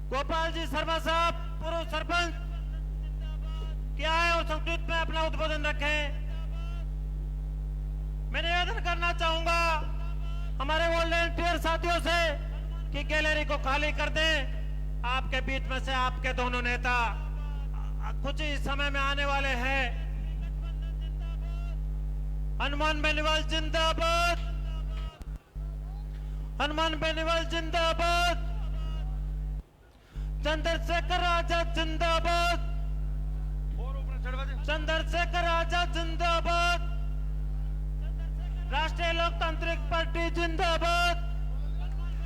गोपाल जी शर्मा साहब पूर्व सरपंच क्या है और संस्कृत में अपना उद्बोधन रखें। मैं निवेदन करना चाहूंगा हमारे वॉलंटियर साथियों से कि गैलरी को खाली कर दें। आपके बीच में से आपके दोनों नेता कुछ ही समय में आने वाले हैं। हनुमान बेनीवाल जिंदाबाद, हनुमान बेनीवाल जिंदाबाद, चंद्रशेखर आजाद जिंदाबाद, चंद्रशेखर आजाद जिंदाबाद, राष्ट्रीय लोकतांत्रिक पार्टी जिंदाबाद,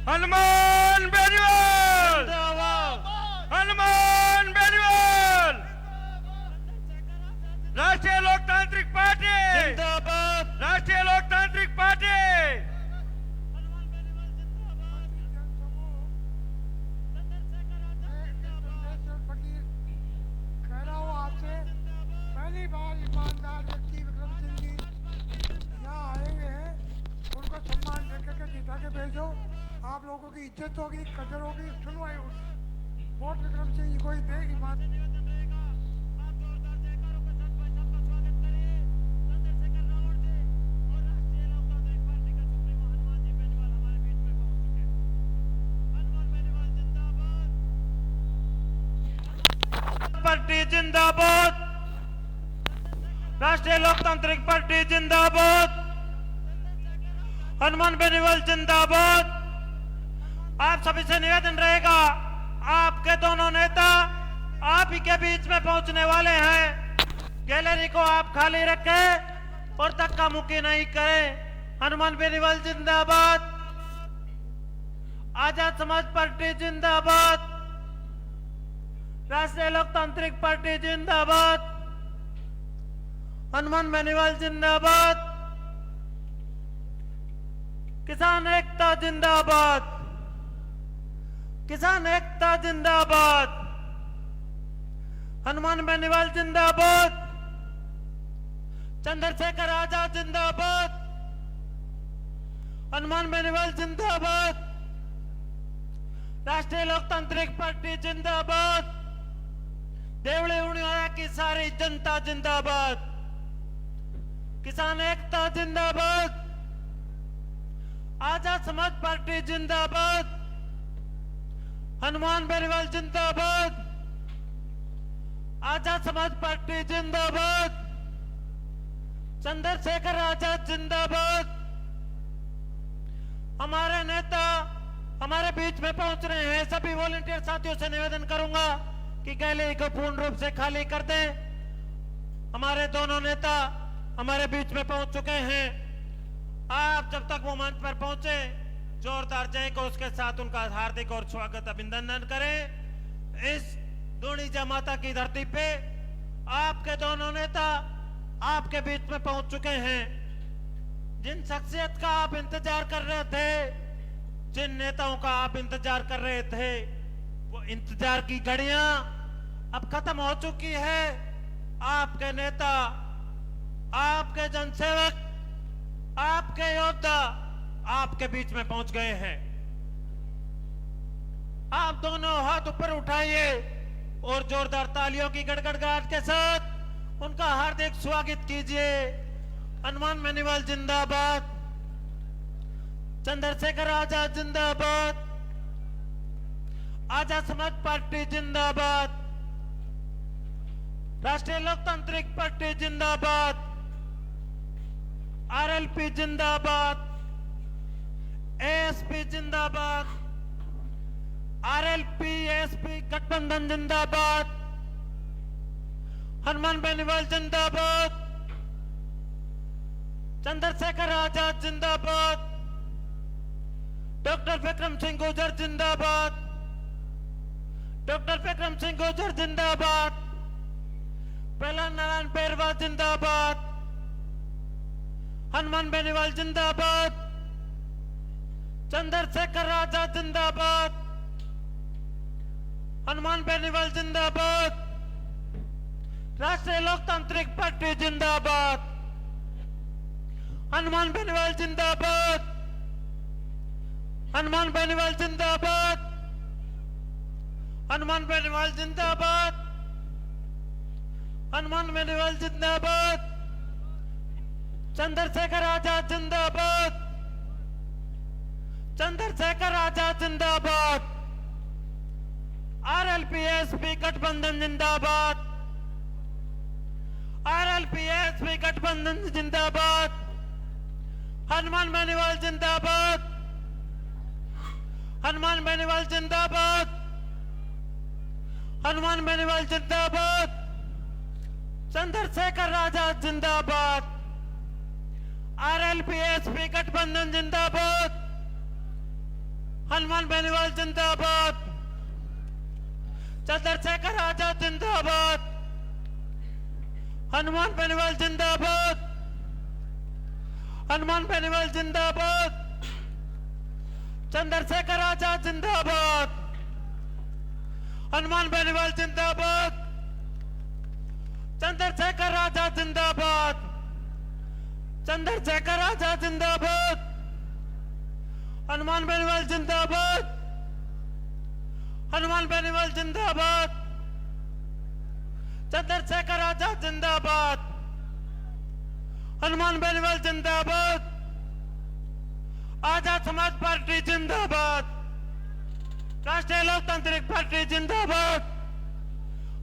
हनुमान बेनीवाल, जिंदाबाद, हनुमान बेनीवाल, राष्ट्रीय लोकतांत्रिक पार्टी जिंदाबाद, राष्ट्रीय लोकतांत्रिक पार्टी। पहली बार ईमानदार व्यक्ति विक्रम सिंह जी यहाँ आए हुए हैं, उनको सम्मान देकर के जिता के भेजो। आप लोगों की इज्जत होगी, कदर होगी, सुनवाई होगी। वोट विक्रम सिंह जी को ही दे। ईमान पार्टी जिंदाबाद, राष्ट्रीय लोकतांत्रिक पार्टी जिंदाबाद, हनुमान बेनीवाल जिंदाबाद। आप सभी से निवेदन रहेगा, आपके दोनों नेता आप ही के बीच में पहुंचने वाले हैं। गैलरी को आप खाली रखें और धक्का मुक्की नहीं करें। हनुमान बेनीवाल जिंदाबाद, आजाद समाज पार्टी जिंदाबाद, राष्ट्रीय लोकतांत्रिक पार्टी जिंदाबाद, हनुमान बेनीवाल जिंदाबाद, किसान एकता जिंदाबाद, किसान एकता जिंदाबाद, हनुमान बेनीवाल जिंदाबाद, चंद्रशेखर आजाद जिंदाबाद, हनुमान बेनीवाल जिंदाबाद, राष्ट्रीय लोकतांत्रिक पार्टी जिंदाबाद, देवड़ी उड़िया की सारी जनता जिंदाबाद, किसान एकता जिंदाबाद, आजाद समाज पार्टी जिंदाबाद, हनुमान बेनीवाल जिंदाबाद, आजाद समाज पार्टी जिंदाबाद, चंद्रशेखर आजाद जिंदाबाद। हमारे नेता हमारे बीच में पहुंच रहे हैं। सभी वॉलंटियर साथियों से निवेदन करूंगा कि गैलरी को पूर्ण रूप से खाली कर दें। हमारे दोनों नेता हमारे बीच में पहुंच चुके हैं। आप जब तक वो मंच पर पहुंचे जोरदार जय को उसके साथ उनका हार्दिक और स्वागत अभिनंदन करें। इस दूणीजा माता की धरती पे आपके दोनों नेता आपके बीच में पहुंच चुके हैं। जिन शख्सियत का आप इंतजार कर रहे थे, जिन नेताओं का आप इंतजार कर रहे थे, वो इंतजार की घड़ियां अब खत्म हो चुकी है। आपके नेता, आपके जनसेवक, आपके योद्धा आपके बीच में पहुंच गए हैं। आप दोनों हाथ ऊपर उठाइए और जोरदार तालियों की गड़गड़ाहट के साथ उनका हार्दिक स्वागत कीजिए। हनुमान बेनीवाल जिंदाबाद, चंद्रशेखर आजाद जिंदाबाद, आजाद समाज पार्टी जिंदाबाद, राष्ट्रीय लोकतांत्रिक पार्टी जिंदाबाद, आरएलपी जिंदाबाद, एएसपी जिंदाबाद, आरएलपी एएसपी गठबंधन जिंदाबाद, हनुमान बेनीवाल जिंदाबाद, चंद्रशेखर आजाद जिंदाबाद, डॉक्टर विक्रम सिंह गुर्जर जिंदाबाद, डॉक्टर विक्रम सिंह गुर्जर जिंदाबाद, प्रहलाद नारायण पेरवा जिंदाबाद, हनुमान बेनीवाल जिंदाबाद, चंद्रशेखर आजाद जिंदाबाद, हनुमान बेनीवाल जिंदाबाद, राष्ट्रीय लोकतांत्रिक पार्टी जिंदाबाद, हनुमान बेनीवाल जिंदाबाद, हनुमान बेनीवाल जिंदाबाद, हनुमान बेनीवाल जिंदाबाद, हनुमान बेनीवाल जिंदाबाद, चंद्रशेखर आजाद जिंदाबाद, चंद्रशेखर आजाद जिंदाबाद, आरएलपीएसपी गठबंधन जिंदाबाद, आरएलपीएसपी गठबंधन जिंदाबाद, हनुमान बेनीवाल जिंदाबाद, हनुमान बेनीवाल जिंदाबाद, हनुमान बेनीवाल जिंदाबाद, चंद्रशेखर आजाद जिंदाबाद, आरएलपीएसपी गठबंधन जिंदाबाद, हनुमान बेनीवाल जिंदाबाद, चंद्रशेखर आजाद जिंदाबाद, हनुमान बेनीवाल जिंदाबाद, हनुमान बेनीवाल जिंदाबाद, चंद्रशेखर आजाद जिंदाबाद, हनुमान बेनीवाल जिंदाबाद, चंद्रशेखर आजाद जिंदाबाद, चंद्रशेखर आजाद जिंदाबाद, हनुमान बेनीवाल जिंदाबाद, हनुमान बेनीवाल जिंदाबाद, चंद्रशेखर आजाद जिंदाबाद, हनुमान बेनीवाल जिंदाबाद, आजाद समाज पार्टी जिंदाबाद, राष्ट्रीय लोकतांत्रिक पार्टी जिंदाबाद,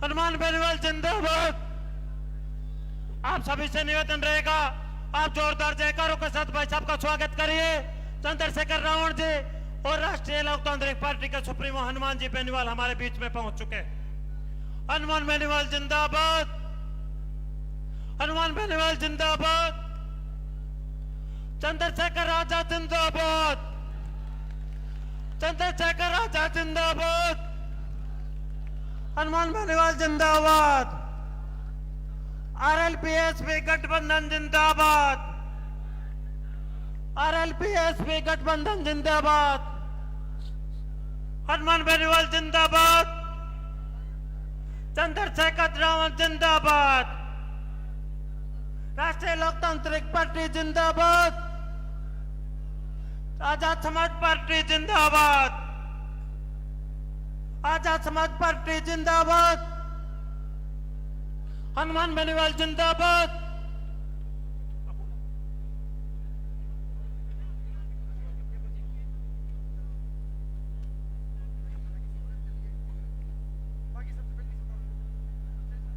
हनुमान बेनीवाल जिंदाबाद। आप सभी से निवेदन रहेगा, आप जोरदार जयकारों के साथ भाई साहब का स्वागत करिए। चंद्रशेखर रावण जी और राष्ट्रीय लोकतांत्रिक पार्टी के सुप्रीमो हनुमान जी बेनीवाल हमारे बीच में पहुंच चुके हैं। हनुमान बेनीवाल जिंदाबाद, हनुमान बेनीवाल जिंदाबाद, चंद्रशेखर आजाद जिंदाबाद, चंद्रशेखर आजाद जिंदाबाद, हनुमान बेनीवाल जिंदाबाद, आरएलपीएसपी गठबंधन जिंदाबाद, आरएलपीएसपी गठबंधन जिंदाबाद, हनुमान बेनीवाल जिंदाबाद, चंद्रशेखर रावण जिंदाबाद, राष्ट्रीय लोकतांत्रिक पार्टी जिंदाबाद, आजाद समाज पार्टी जिंदाबाद, आजाद समाज पार्टी जिंदाबाद, हनुमान बेनीवाल जिंदाबाद।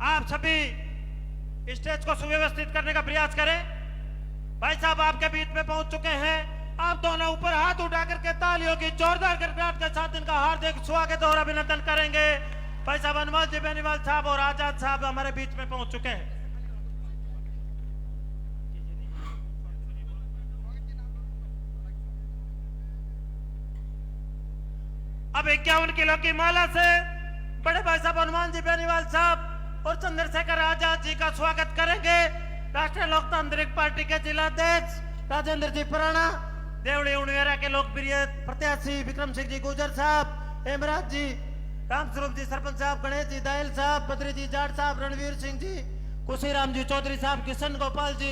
आप सभी स्टेज को सुव्यवस्थित करने का प्रयास करें। भाई साहब आपके बीच में पहुंच चुके हैं। आप दोनों ऊपर हाथ उठा करके तालियों की जोरदार गड़गड़ाहट के साथ इनका हार्दिक स्वागत और अभिनंदन करेंगे। भाई साहब हनुमान जी बेनीवाल साहब और आजाद साहब हमारे बीच में पहुंच चुके हैं। अब 51 किलो की माला से बड़े भाई साहब हनुमान जी बेनीवाल साहब और चंद्रशेखर आजाद जी का स्वागत करेंगे। राष्ट्रीय लोकतांत्रिक पार्टी के जिलाध्यक्ष राजेंद्र जी पराना, देवड़ी उड़वेरा के लोकप्रिय प्रत्याशी विक्रम सिंह जी गुजर साहब, हेमराज जी, रामस्वरूप जी सरपंच साहब, गणेश जी दायल साहब, बद्री जी जाट साहब, रणवीर सिंह जी, कुशीराम जी चौधरी साहब, किशन गोपाल जी,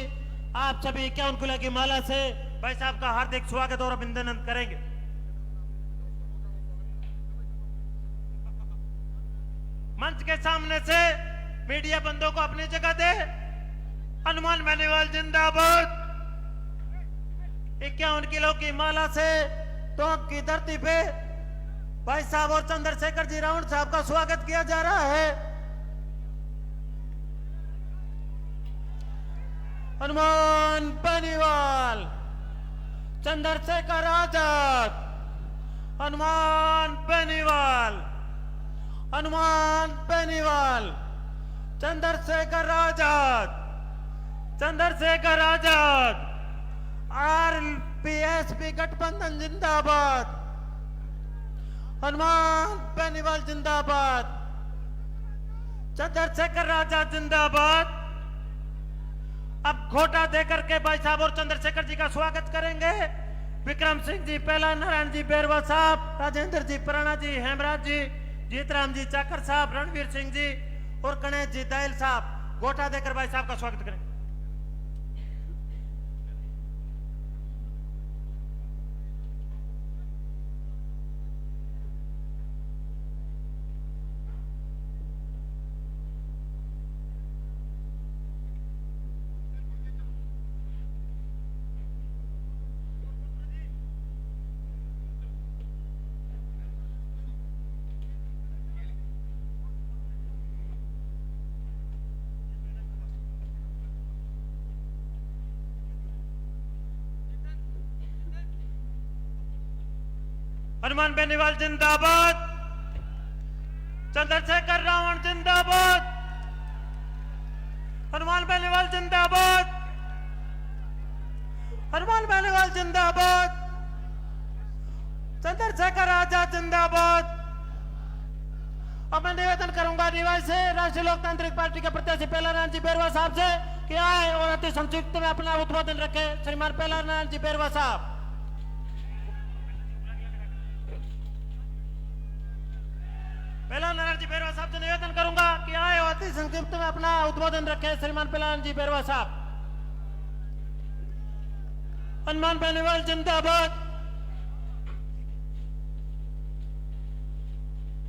आप सभी 51 किलो की माला से भाई साहब का हार्दिक स्वागत और अभिनंदन करेंगे। मंच के सामने से मीडिया बंदों को अपनी जगह दे। हनुमान बेनीवाल जिंदाबाद। 51 किलो की माला से टोंक की धरती पे भाई साहब और चंद्रशेखर जी रावण साहब का स्वागत किया जा रहा है। हनुमान बेनीवाल, चंद्रशेखर आजाद, हनुमान बेनीवाल, हनुमान बेनीवाल, चंद्रशेखर आजाद, चंद्रशेखर आजाद, आरएलपीएसपी गठबंधन जिंदाबाद, हनुमान बेनीवाल जिंदाबाद, चंद्रशेखर आजाद जिंदाबाद। अब घोटा देकर के भाई साहब और चंद्रशेखर जी का स्वागत करेंगे। विक्रम सिंह जी पहला, नारायण जी बेरवा साहब, राजेंद्र जी पराना जी, हेमराज जी, जीतराम जी चाकर साहब, रणवीर सिंह जी और गणेश जी दायल साहब घोटा देकर भाई साहब का स्वागत करें। हनुमान बेनीवाल जिंदाबाद, चंद्रशेखर रावण जिंदाबाद, हनुमान बेनीवाल जिंदाबाद, हनुमान बेनीवाल जिंदाबाद, चंद्रशेखर आजाद जिंदाबाद। अब मैं निवेदन करूंगा निवास से राष्ट्रीय लोकतांत्रिक पार्टी के प्रत्याशी पेलाराम जी बेरवा साहब से कि आए और अति संक्षिप्त में अपना उद्बोधन रखे। श्रीमान पेलाराम जी बेरवा साहब। पेलाराम जी बेरवा साहब से निवेदन करूंगा कि आए और अति संक्षिप्त में अपना उद्बोधन रखे। श्रीमान पेलाराम जी बेरवा साहब। हनुमान बेनीवाल जिंदाबाद।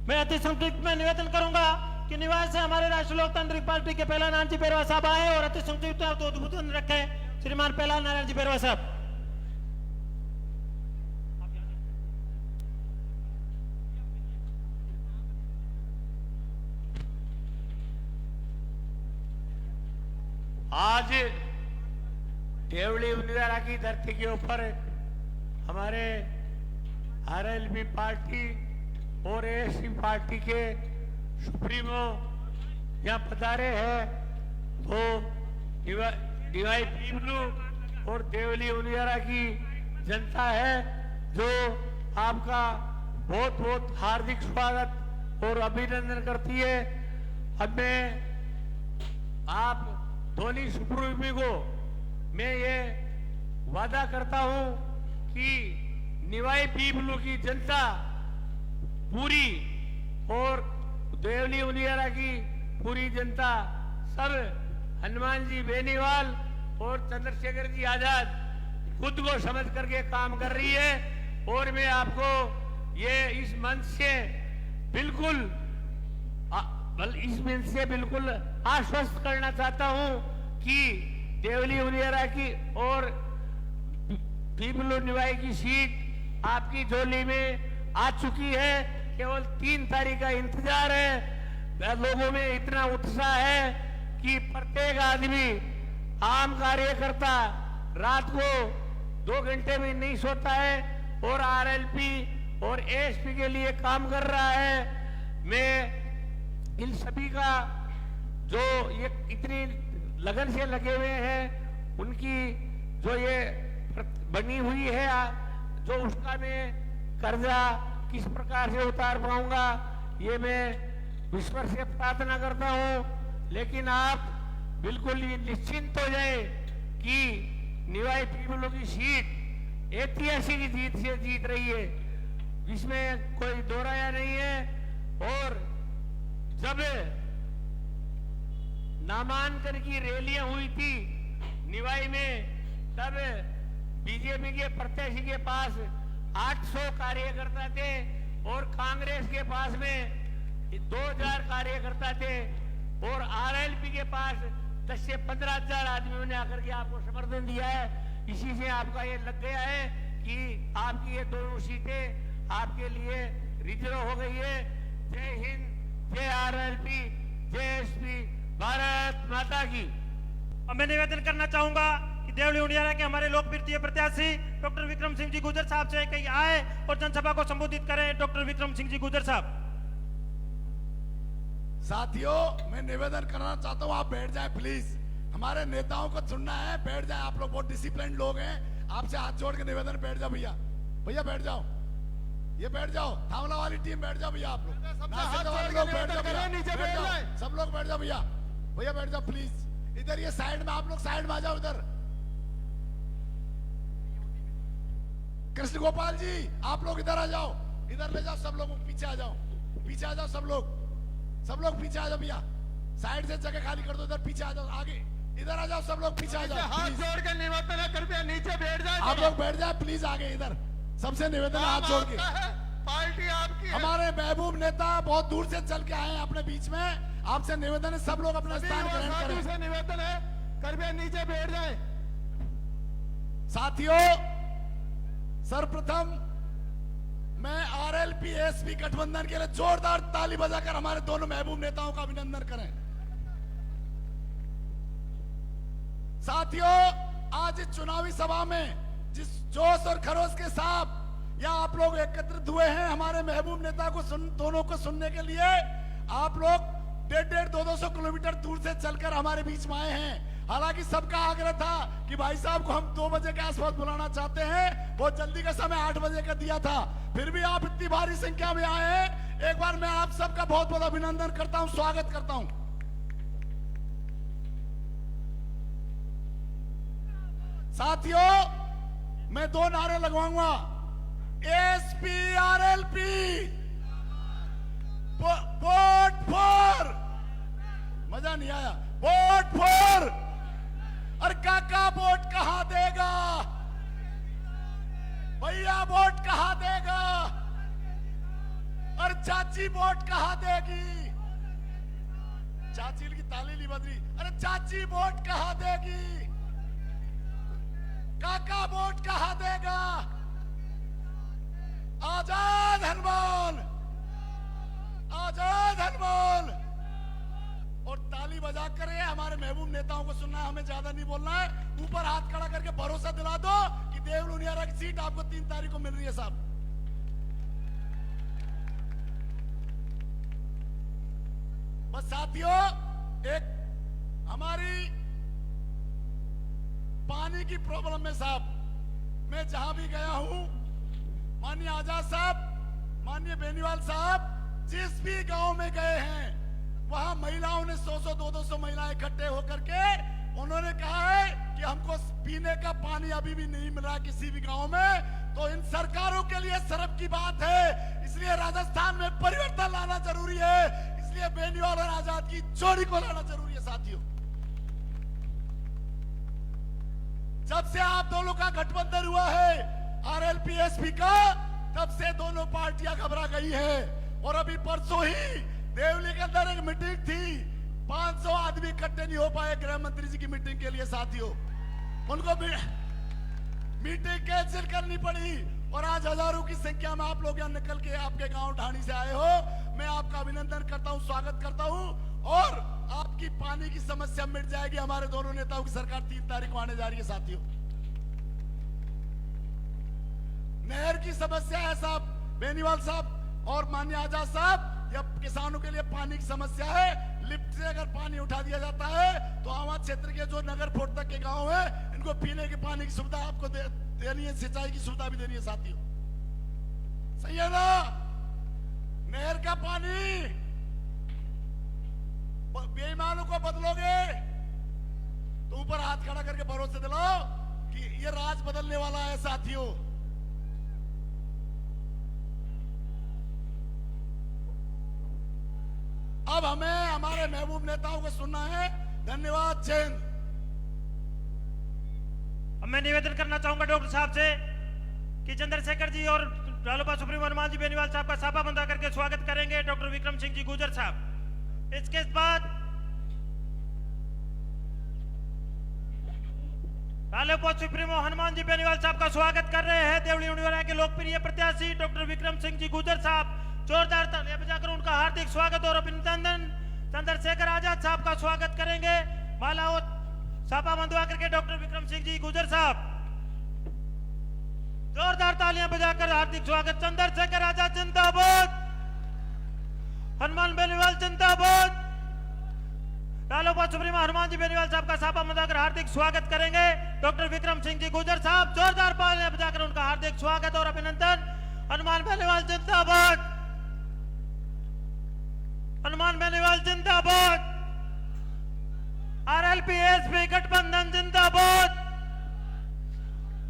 मैं अति संक्षिप्त में निवेदन करूंगा कि निवास से हमारे राष्ट्रीय लोकतांत्रिक पार्टी के पेलाराम जी बेरवा साहब आए और अति संक्षिप्त में उद्बोधन रखें। श्रीमान पेलाराम जी बेरवा साहब। आज देवली उनियारा की धरती के ऊपर हमारे आरएलपी पार्टी और एएसपी पार्टी के सुप्रीमो यहाँ पधारे हैं। तो डीवाई पीपलू और देवली उनियारा की जनता है जो आपका बहुत बहुत हार्दिक स्वागत और अभिनंदन करती है। अब मैं आप धोनी सुप्रीमो को मैं ये वादा करता हूं कि निवाई पीपलू की जनता पूरी और देवली उनियारा की पूरी जनता सब हनुमान जी बेनीवाल और चंद्रशेखर जी आजाद खुद को समझ करके काम कर रही है। और मैं आपको ये इस मंच से बिल्कुल आश्वस्त करना चाहता हूं कि देवली उनियारा की और पीपलू निवाई की सीट आपकी झोली में आ चुकी है। केवल 3 तारीख का इंतजार है। लोगों में इतना उत्साह है कि प्रत्येक आदमी आम कार्यकर्ता रात को 2 घंटे में नहीं सोता है और आरएलपी और एएसपी के लिए काम कर रहा है। मैं इन सभी का जो ये इतनी लगन से लगे हुए हैं उनकी जो ये बनी हुई है जो उसका मैं कर्जा किस प्रकार से उतार पाऊंगा ये मैं ईश्वर से प्रार्थना करता हूं। लेकिन आप बिल्कुल ये निश्चिंत हो जाए कि निवाई पीपलू की सीट ऐतिहासिक जीत से जीत रही है, इसमें कोई दोहराया नहीं है। और जब नामांकन की रैलियां हुई थी निवाई में तब बीजेपी के प्रत्याशी के पास 800 कार्यकर्ता थे और कांग्रेस के पास में 2000 कार्यकर्ता थे और आरएलपी के पास 10 से 15 हजार आदमियों ने आकर के आपको समर्थन दिया है। इसी से आपका ये लग गया है कि आपकी ये दोनों सीटें आपके लिए रिजर्व हो गई है। जय हिंद, जय आरएलपी, जय एसपी, भारत माता की। अब मैं निवेदन करना चाहूंगा कि देवली उनियारा के हमारे लोकप्रिय प्रत्याशी डॉक्टर विक्रम सिंह जी गुर्जर साहब से कहीं आए और जनसभा को संबोधित करें। डॉक्टर विक्रम सिंह जी गुर्जर साहब। साथियों, मैं निवेदन करना चाहता हूं, आप बैठ जाएं प्लीज। हमारे नेताओं को सुनना है, बैठ जाएं। आप लोग बहुत डिसिप्लिन लोग हैं, आपसे हाथ जोड़ के निवेदन, बैठ जाओ भैया। भैया बैठ जाओ, ये बैठ जाओ। थावला वाली टीम बैठ जाओ भैया। आप लोग लोग बैठ जाओ भैया, सब लोग बैठ जाओ भैया। भैया बैठ जाओ प्लीज। इधर ये साइड में, आप लोग साइड में आ जाओ। इधर कृष्ण गोपाल जी, आप लोग इधर आ जाओ, इधर ले जाओ सब लोग, पीछे आ जाओ, पीछे आ जाओ सब लोग पीछे आ जाओ भैया। साइड से जगह खाली कर दो, इधर पीछे आ जाओ, आगे इधर आ जाओ सब लोग, पीछे आ जाओ। हाथ जोड़ के निवेदन है, कृपया नीचे बैठ जाए। आप लोग बैठ जाए प्लीज, आगे इधर सबसे निवेदन है, हाथ जोड़ के। पार्टी आपकी है। हमारे महबूब नेता बहुत दूर से चल के आए हैं अपने बीच में, आपसे निवेदन है सब लोग अपना स्थान ग्रहण करें। से निवेदन है, कृपया नीचे बैठ जाए। साथियों, सर्वप्रथम मैं आरएलपी एसपी गठबंधन के लिए जोरदार ताली बजाकर हमारे दोनों महबूब नेताओं का अभिनंदन करें। साथियों, आज इस चुनावी सभा में जिस जोश और खरोश के साथ या आप लोग एकत्रित हुए हैं हमारे महबूब नेता को दोनों को सुनने के लिए? आप लोग 150-200 किलोमीटर दूर से चलकर हमारे बीच में आए हैं। हालांकि सबका आग्रह था कि भाई साहब को हम 2 बजे के आसपास बुलाना चाहते हैं, बहुत जल्दी का समय 8 बजे का दिया था, फिर भी आप इतनी भारी संख्या में आए हैं। एक बार मैं आप सबका बहुत बहुत अभिनंदन करता हूं, स्वागत करता हूं। साथियों, मैं 2 नारे लगवाऊंगा, SPRLP, वोट फॉर, मजा नहीं आया, वोट फॉर। और काका वोट कहां देगा? भैया वोट कहां देगा? और चाची वोट कहां देगी? चाची की ताली नहीं बज रही। अरे चाची वोट कहां देगी? काका वोट कहां देगा? आजाद हनुमान, आजाद हनुमान। और ताली बजा कर हमारे महबूब नेताओं को सुनना है, हमें ज्यादा नहीं बोलना है। ऊपर हाथ खड़ा करके भरोसा दिला दो कि देवल उनियारा की सीट आपको 3 तारीख को मिल रही है साहब। बस साथियों, एक हमारी पानी की प्रॉब्लम में साहब, मैं जहां भी गया हूं, माननीय आजाद साहब, माननीय बेनीवाल साहब, जिस भी गांव में गए हैं वहां महिलाओं ने 100-200 महिलाएं इकट्ठे होकर के उन्होंने कहा है कि हमको पीने का पानी अभी भी नहीं मिल रहा किसी भी गांव में। तो इन सरकारों के लिए शर्म की बात है, इसलिए राजस्थान में परिवर्तन लाना जरूरी है, इसलिए बेनीवाल और आजाद की जोड़ी को लाना जरूरी है। साथियों, जब से आप दोनों का गठबंधन हुआ है RLP SP का, तब से दोनों पार्टियां घबरा गई है। और अभी परसों ही देवली के अंदर एक मीटिंग थी, 500 आदमी इकट्ठे नहीं हो पाए गृह मंत्री जी की मीटिंग के लिए। साथियों, उनको मीटिंग कैंसिल करनी पड़ी और आज हजारों की संख्या में आप लोग यहाँ निकल के आपके गांव ढाणी से आए हो। मैं आपका अभिनंदन करता हूं, स्वागत करता हूं। और आपकी पानी की समस्या मिट जाएगी। हमारे दोनों नेताओं की सरकार 3 तारीख को आने जा रही है। साथियों, नहर की समस्या है साहब, बेनीवाल साहब और माननीय आजाद साहब, जब किसानों के लिए पानी की समस्या है, लिफ्ट से अगर पानी उठा दिया जाता है तो आवाज क्षेत्र के जो नगर फोर्ट तक के गांव है, इनको पीने के पानी की सुविधा आपको देनी है, सिंचाई की सुविधा भी देनी है। साथियों, सही है ना? नहर का पानी बेईमानों को बदलोगे तो ऊपर हाथ खड़ा करके भरोसे दिलाओ कि ये राज बदलने वाला है। साथियों, अब हमें हमारे महबूब नेताओं को सुनना है। धन्यवाद। जय हिंद। अब मैं निवेदन करना चाहूंगा डॉक्टर साहब से कि चंद्रशेखर जी और रालोपा सुप्रीमो हनुमान जी बेनीवाल साहब का साफा बंधा करके स्वागत करेंगे डॉक्टर विक्रम सिंह जी गुर्जर साहब। इसके बाद रालोपा सुप्रीमो हनुमान जी बेनीवाल साहब का स्वागत कर रहे हैं देवली उनियारा के लोकप्रिय प्रत्याशी डॉक्टर विक्रम सिंह जी गुर्जर साहब। जोरदार तालियां बजाकर उनका हार्दिक स्वागत और अभिनंदन। चंद्रशेखर आजाद साहब का स्वागत करेंगे माला और सापा बंधवा करके डॉक्टर विक्रम सिंह जी गुर्जर साहब। जोरदार तालियां बजाकर हार्दिक स्वागत। चंद्रशेखर आजाद जिंदाबाद, हनुमान बेनीवाल जिंदाबाद। रालोपा सुप्रीमो हनुमान जी बेनीवाल साहब का सापा बंधाकर हार्दिक स्वागत करेंगे डॉक्टर विक्रम सिंह जी गुर्जर साहब। जोरदार तालियां बजाकर उनका हार्दिक स्वागत और अभिनंदन। हनुमान बेनीवाल जिंदाबाद, हनुमान बेनीवाल जिंदाबाद। RLP SP गठबंधन जिंदाबाद,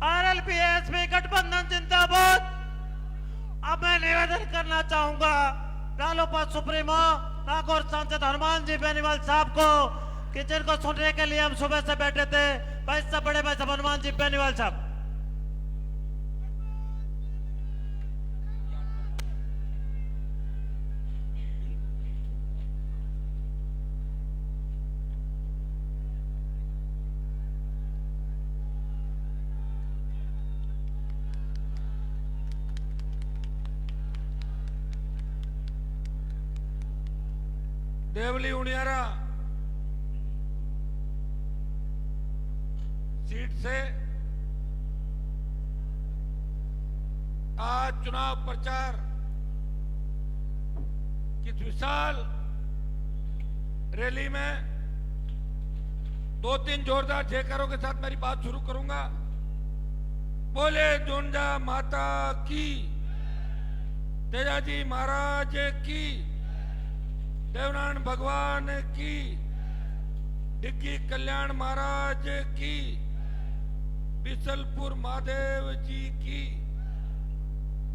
RLP SP गठबंधन जिंदाबाद। अब मैं निवेदन करना चाहूंगा रालोपा सुप्रीमो नागौर सांसद हनुमान जी बेनीवाल साहब को कि जिनको सुनने के लिए हम सुबह से बैठे थे, भाई साहब, बड़े भाई साहब हनुमान जी बेनीवाल साहब। देवली उनियारा सीट से आज चुनाव प्रचार की विशाल रैली में 2-3 जोरदार जयकारों के साथ मेरी बात शुरू करूंगा। बोले जोंजा माता की, तेजाजी महाराज की, देवनारायण भगवान की, डिग्गी कल्याण महाराज की, बिसलपुर महादेव जी की,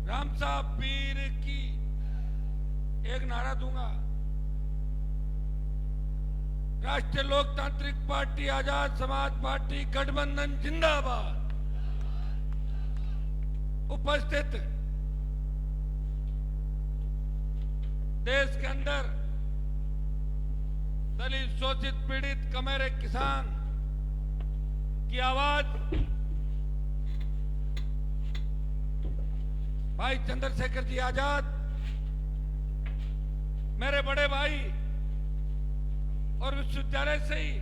रामसा पीर की। एक नारा दूंगा, राष्ट्रीय लोकतांत्रिक पार्टी, आजाद समाज पार्टी, गठबंधन जिंदाबाद। उपस्थित देश के अंदर दलित, शोषित, पीड़ित, कमेरे किसान की आवाज भाई चंद्रशेखर जी आजाद, मेरे बड़े भाई और विश्वविद्यालय से ही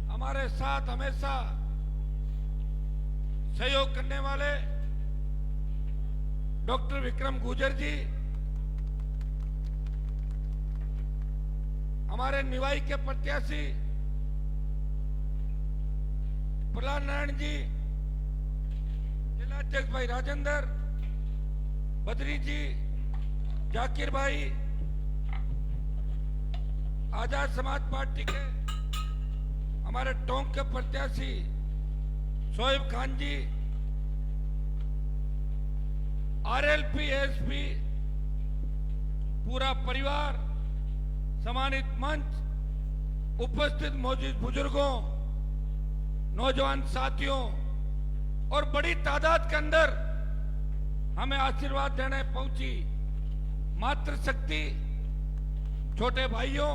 हमारे साथ हमेशा सहयोग करने वाले डॉक्टर विक्रम गुर्जर जी, हमारे निवाई के प्रत्याशी प्रहलाद नारायण जी, जिलाध्यक्ष भाई राजेंद्र, बद्री जी, जाकिर भाई, आजाद समाज पार्टी के हमारे टोंक के प्रत्याशी शोएब खान जी, आरएलपी, एसपी, पूरा परिवार, सम्मानित मंच, उपस्थित मौजूद बुजुर्गों, नौजवान साथियों और बड़ी तादाद के अंदर हमें आशीर्वाद देने पहुंची मातृशक्ति, छोटे भाइयों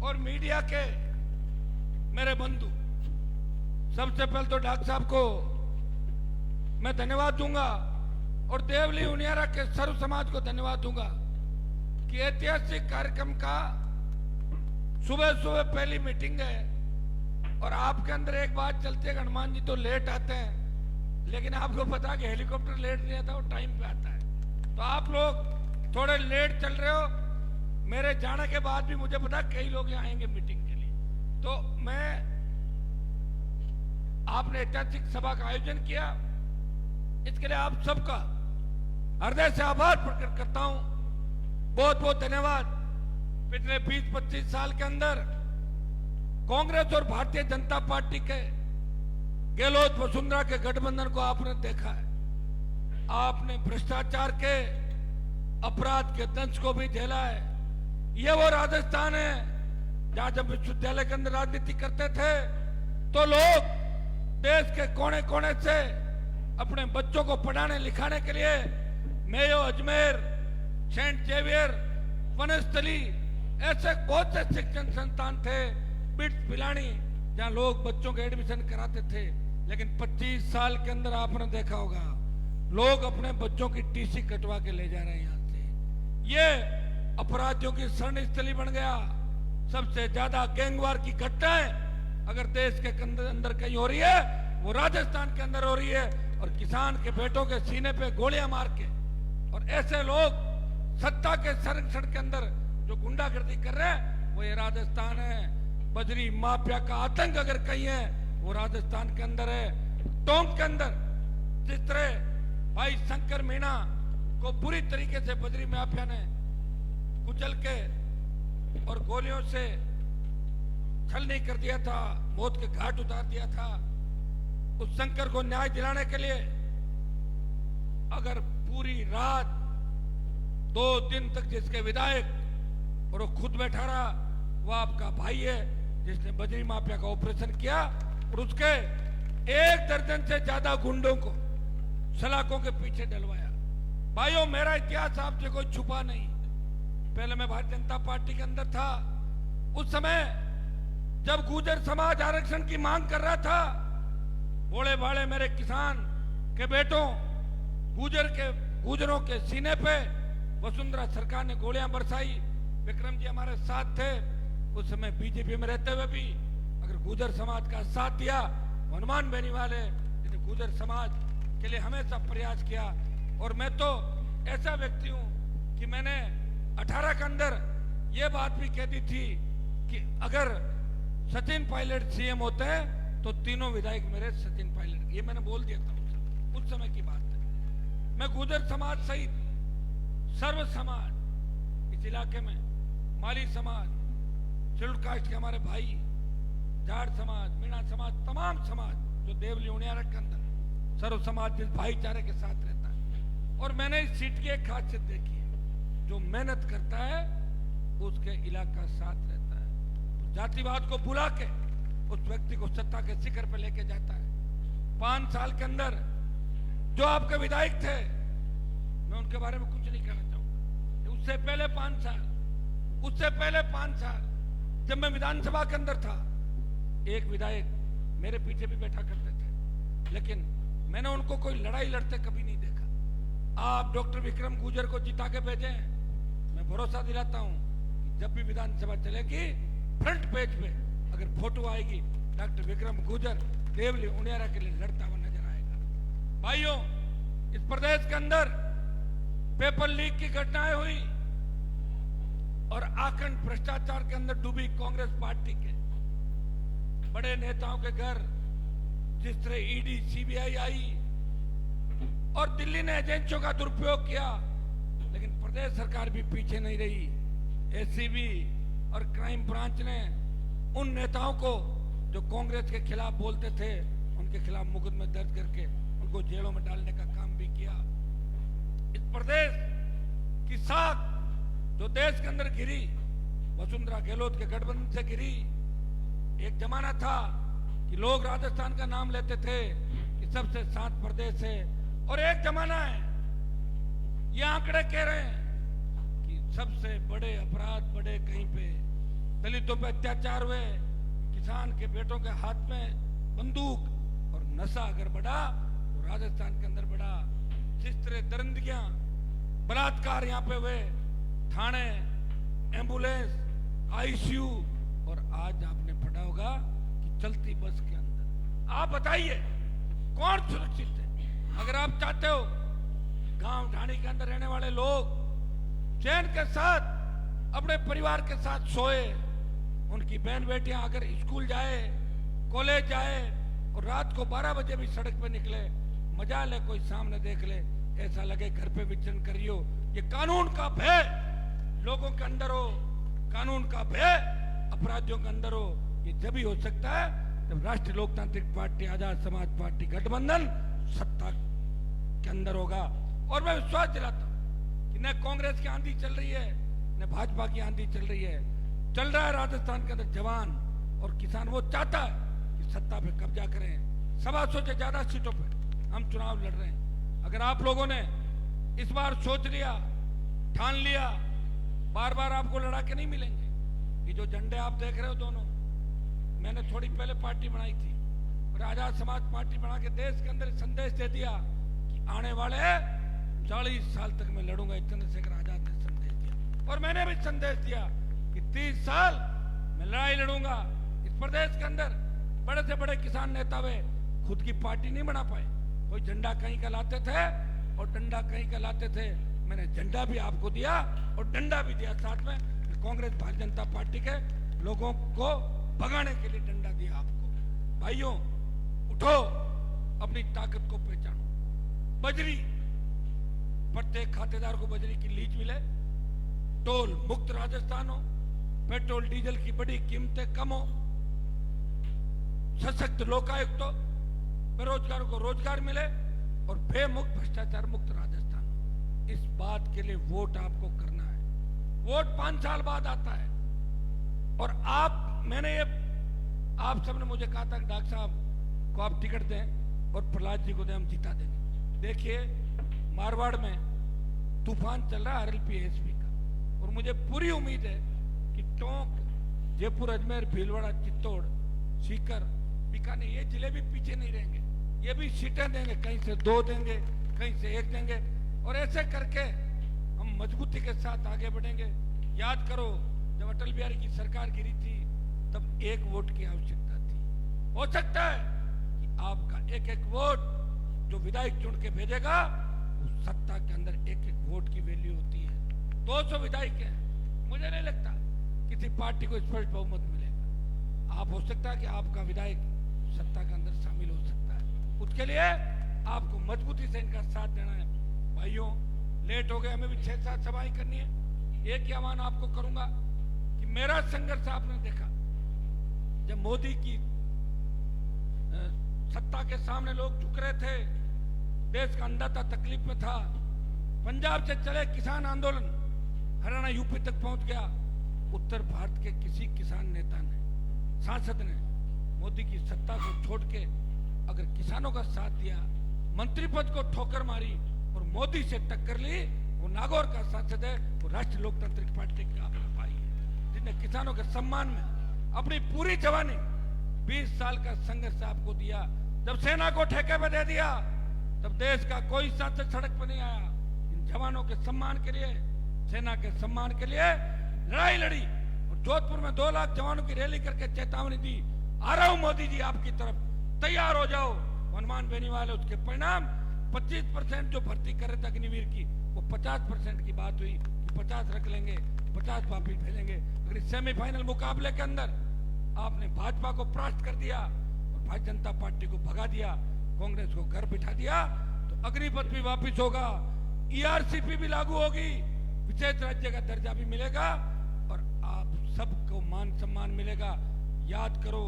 और मीडिया के मेरे बंधु, सबसे पहले तो डॉक्टर साहब को मैं धन्यवाद दूंगा और देवली उनियारा के सर्व समाज को धन्यवाद दूंगा कि ऐतिहासिक कार्यक्रम का सुबह सुबह पहली मीटिंग है और आपके अंदर एक बात चलती है, हनुमान जी तो लेट आते हैं, लेकिन आपको पता कि हेलीकॉप्टर लेट नहीं आता, वो टाइम पे आता है। तो आप लोग थोड़े लेट चल रहे हो। मेरे जाने के बाद भी मुझे पता कई लोग यहाँ आएंगे मीटिंग के लिए, तो मैं आपने ऐतिहासिक सभा का आयोजन किया, इसके लिए आप सबका हृदय से आभार प्रकट करता हूं। बहुत बहुत धन्यवाद। पिछले 20-25 साल के अंदर कांग्रेस और भारतीय जनता पार्टी के गहलोत वसुंधरा के गठबंधन को आपने देखा है। आपने भ्रष्टाचार के, अपराध के दंश को भी झेला है। ये वो राजस्थान है जहां जब विश्वविद्यालय के अंदर राजनीति करते थे तो लोग देश के कोने कोने से अपने बच्चों को पढ़ाने लिखाने के लिए Mayo, Ajmer, saint Xavier, Vanasthali, ऐसे बहुत से शिक्षण संस्थान थे, बिट्स, पिलानी, जहां लोग बच्चों के एडमिशन कराते थे। लेकिन 25 साल के अंदर आपने देखा होगा लोग अपने बच्चों की टीसी कटवा के ले जा रहे हैं यहां से। ये अपराधियों की शरण स्थली बन गया। सबसे ज्यादा गैंगवार की घटनाएं अगर देश के अंदर कहीं हो रही है वो राजस्थान के अंदर हो रही है, और किसान के बेटों के सीने पे गोलियां मार के, और ऐसे लोग सत्ता के संरक्षण के अंदर जो गुंडागर्दी कर रहे हैं वो ये राजस्थान है। बजरी माफिया का आतंक अगर कहीं है वो राजस्थान के अंदर है। टोंक के अंदर जिस तरह भाई शंकर मीणा को पूरी तरीके से बजरी माफिया ने कुचल के और गोलियों से छलनी कर दिया था, मौत के घाट उतार दिया था, उस शंकर को न्याय दिलाने के लिए अगर पूरी रात 2 दिन तक जिसके विधायक और वो खुद बैठा रहा, वो आपका भाई है जिसने बजरी माफिया का ऑपरेशन किया और उसके 1 दर्जन से ज्यादा गुंडों को सलाखों के पीछे डलवाया। भाइयों, मेरा इतिहास आपसे कोई छुपा नहीं। पहले मैं भारतीय जनता पार्टी के अंदर था। उस समय जब गुर्जर समाज आरक्षण की मांग कर रहा था, भोले भाले मेरे किसान के बेटों, गुर्जरों के सीने पे वसुंधरा सरकार ने गोलियां बरसाई। विक्रम जी हमारे साथ थे उस समय बीजेपी में रहते हुए भी। अगर गुर्जर समाज का साथ दिया, हनुमान बेनीवाल है जिन्हें गुर्जर समाज के लिए हमेशा प्रयास किया। और मैं तो ऐसा व्यक्ति हूं कि मैंने 18 के अंदर ये बात भी कह दी थी कि अगर सचिन पायलट सीएम होते हैं तो तीनों विधायक मेरे सचिन पायलट, ये मैंने बोल दिया था उस समय की बात है। मैं गुर्जर समाज सहित सर्व समाज इस इलाके में, माली समाज, शेड्यूल्ड कास्ट के हमारे भाई, जाट समाज, मीणा समाज, तमाम समाज जो देवली उनियारा के अंदर सर्व समाज जिस भाईचारे के साथ रहता है। और मैंने इस सीट की एक खासियत देखी है, जो मेहनत करता है उसके इलाका साथ रहता है, तो जातिवाद को बुला के उस व्यक्ति को सत्ता के शिखर पर लेके जाता है। 5 साल के अंदर जो आपके विधायक थे, मैं उनके बारे में कुछ नहीं कहना चाहूंगा, उससे पहले 5 साल, उससे पहले 5 साल जब मैं विधानसभा के अंदर था, एक विधायक मेरे पीछे भी बैठा करते थे, लेकिन मैंने उनको कोई लड़ाई लड़ते कभी नहीं देखा। आप डॉक्टर विक्रम गुर्जर को जिता के भेजें, मैं भरोसा दिलाता हूं कि जब भी विधानसभा चलेगी फ्रंट पेज पे अगर फोटो आएगी, डॉक्टर विक्रम गुर्जर देवली उनियारा के लिए लड़ता हुआ नजर आएगा। भाइयों, इस प्रदेश के अंदर पेपर लीक की घटनाएं हुई और आखंड भ्रष्टाचार के अंदर डूबी कांग्रेस पार्टी के बड़े नेताओं के घर जिस तरह ईडी सीबीआई आई और दिल्ली ने एजेंसियों का दुरुपयोग किया, लेकिन प्रदेश सरकार भी पीछे नहीं रही। एसीबी और क्राइम ब्रांच ने उन नेताओं को जो कांग्रेस के खिलाफ बोलते थे, उनके खिलाफ मुकदमे दर्ज करके उनको जेलों में डालने का काम भी किया। इस प्रदेश की साख जो देश के अंदर गिरी, वसुंधरा गहलोत के गठबंधन से गिरी। एक जमाना था कि लोग राजस्थान का नाम लेते थे कि सबसे शांत प्रदेश है, और एक जमाना है, ये आंकड़े कह रहे हैं कि सबसे बड़े अपराध बढ़े कहीं पे, दलितों पे अत्याचार हुए, किसान के बेटों के हाथ में बंदूक, और नशा अगर बढ़ा तो राजस्थान के अंदर बढ़ा। जिस तरह दरिंदगियां, बलात्कार यहाँ पे हुए, थाने, एम्बुलेंस, आईसीयू, और आज आपने पढ़ा होगा कि चलती बस के अंदर। आप बताइए कौन सुरक्षित है? अगर आप चाहते हो गांव ढाणी के अंदर रहने वाले लोग चैन के साथ अपने परिवार के साथ सोए, उनकी बहन बेटियां अगर स्कूल जाए, कॉलेज जाए और रात को 12 बजे भी सड़क पे निकले, मजा ले, कोई सामने देख ले, ऐसा लगे घर पे विचरण करियो। ये कानून का भय लोगों के अंदर हो, कानून का भय अपराधियों के अंदर हो, ये जब ही हो सकता है जब राष्ट्रीय लोकतांत्रिक पार्टी, आजाद समाज पार्टी गठबंधन सत्ता के अंदर होगा। और मैं विश्वास दिलाता हूं कि न कांग्रेस की आंधी चल रही है, न भाजपा की आंधी चल रही है, चल रहा है राजस्थान के अंदर जवान और किसान। वो चाहता है कि सत्ता पे कब्जा करें। 125 से ज्यादा सीटों पे हम चुनाव लड़ रहे हैं। अगर आप लोगों ने इस बार सोच लिया, ठान लिया, बार बार आपको लड़ा के नहीं मिलेंगे। ये जो झंडे आप देख रहे हो दोनों, मैंने थोड़ी पहले पार्टी बनाई थी और आजाद समाज पार्टी बना के देश के अंदर संदेश दे दिया कि आने वाले 40 साल तक मैं लड़ूंगा। चंद्रशेखर आजाद ने संदेश दिया और मैंने भी संदेश दिया कि 30 साल मैं लड़ाई लड़ूंगा। इस प्रदेश के अंदर बड़े से बड़े किसान नेता वे खुद की पार्टी नहीं बना पाए, कोई झंडा कहीं का लाते थे और डंडा कहीं का लाते थे। मैंने झंडा भी आपको दिया और डंडा भी दिया साथ में। कांग्रेस भारतीय जनता पार्टी के लोगों को भगाने के लिए डंडा दिया आपको। भाइयों, उठो, अपनी ताकत को पहचानो। बजरी, प्रत्येक खातेदार को बजरी की लीज मिले, टोल मुक्त राजस्थान हो, पेट्रोल डीजल की बड़ी कीमतें कम हो, सशक्त लोकायुक्त हो, बेरोजगारों को रोजगार मिले और बेमुक्त भ्रष्टाचार मुक्त राजस्थान हो। इस बात के लिए वोट आपको करना है। वोट 5 साल बाद आता है और आप सबने मुझे कहा था कि डॉक्टर साहब को आप टिकट दें और प्रहलाद जी को दें, हम जिता देंगे। देखिए, मारवाड़ में तूफान चल रहा है आरएलपी एसपी का, और मुझे पूरी उम्मीद है कि टोंक, जयपुर, अजमेर, भीलवाड़ा, चित्तौड़, सीकर, बीकानेर, ये जिले भी पीछे नहीं रहेंगे। ये भी सीटें देंगे, कहीं से 2 देंगे, कहीं से 1 देंगे, और ऐसे करके हम मजबूती के साथ आगे बढ़ेंगे। याद करो, जब अटल बिहारी की सरकार गिरी थी तब 1 वोट की आवश्यकता थी। हो सकता है कि आपका 1-1 वोट जो विधायक चुन के भेजेगा उस सत्ता के अंदर एक एक वोट की वैल्यू होती है। 200 विधायक हैं, मुझे नहीं लगता किसी पार्टी को स्पष्ट बहुमत मिलेगा। आप हो सकता है कि आपका विधायक सत्ता के अंदर शामिल हो सकता है, उसके लिए आपको मजबूती से इनका साथ देना है। भाइयों लेट हो गए, हमें भी 6-7 सभाएं करनी है। एक ही आह्वान आपको करूंगा कि मेरा संघर्ष आपने देखा, जब मोदी की सत्ता के सामने लोग झुक रहे थे, देश का अन्नदाता तकलीफ में था, पंजाब से चले किसान आंदोलन हरियाणा यूपी तक पहुंच गया। उत्तर भारत के किसी किसान नेता ने, सांसद ने मोदी की सत्ता को छोड़ के अगर किसानों का साथ दिया, मंत्री पद को ठोकर मारी और मोदी से टक्कर ली, वो नागौर का सांसद है, वो राष्ट्रीय लोकतांत्रिक पार्टी का अपना भाई है, जिसने किसानों के सम्मान में अपनी पूरी जवानी 20 साल का संघर्ष आपको दिया। जब सेना को ठेके पे दे दिया तब देश का कोई सांसद सड़क पर नहीं आया। इन जवानों के सम्मान के लिए, सेना के सम्मान के लिए लड़ाई लड़ी और जोधपुर में 2 लाख जवानों की रैली करके चेतावनी दी, आ रहा हूं मोदी जी आपकी तरफ, तैयार हो जाओ। हनुमान बेनीवाल है, उसके परिणाम 25% जो भर्ती कर रहे थे अग्निवीर की, वो 50% की बात हुई कि 50 रख लेंगे, 50 वापिस भेजेंगे। अगर इस सेमीफाइनल मुकाबले के अंदर आपने भाजपा को परास्त कर दिया और भारतीय जनता पार्टी को भगा दिया, कांग्रेस को घर बिठा दिया, तो अग्निपथ भी वापिस होगा, ईआरसीपी भी लागू होगी, विशेष राज्य का दर्जा भी मिलेगा और आप सबको मान सम्मान मिलेगा। याद करो,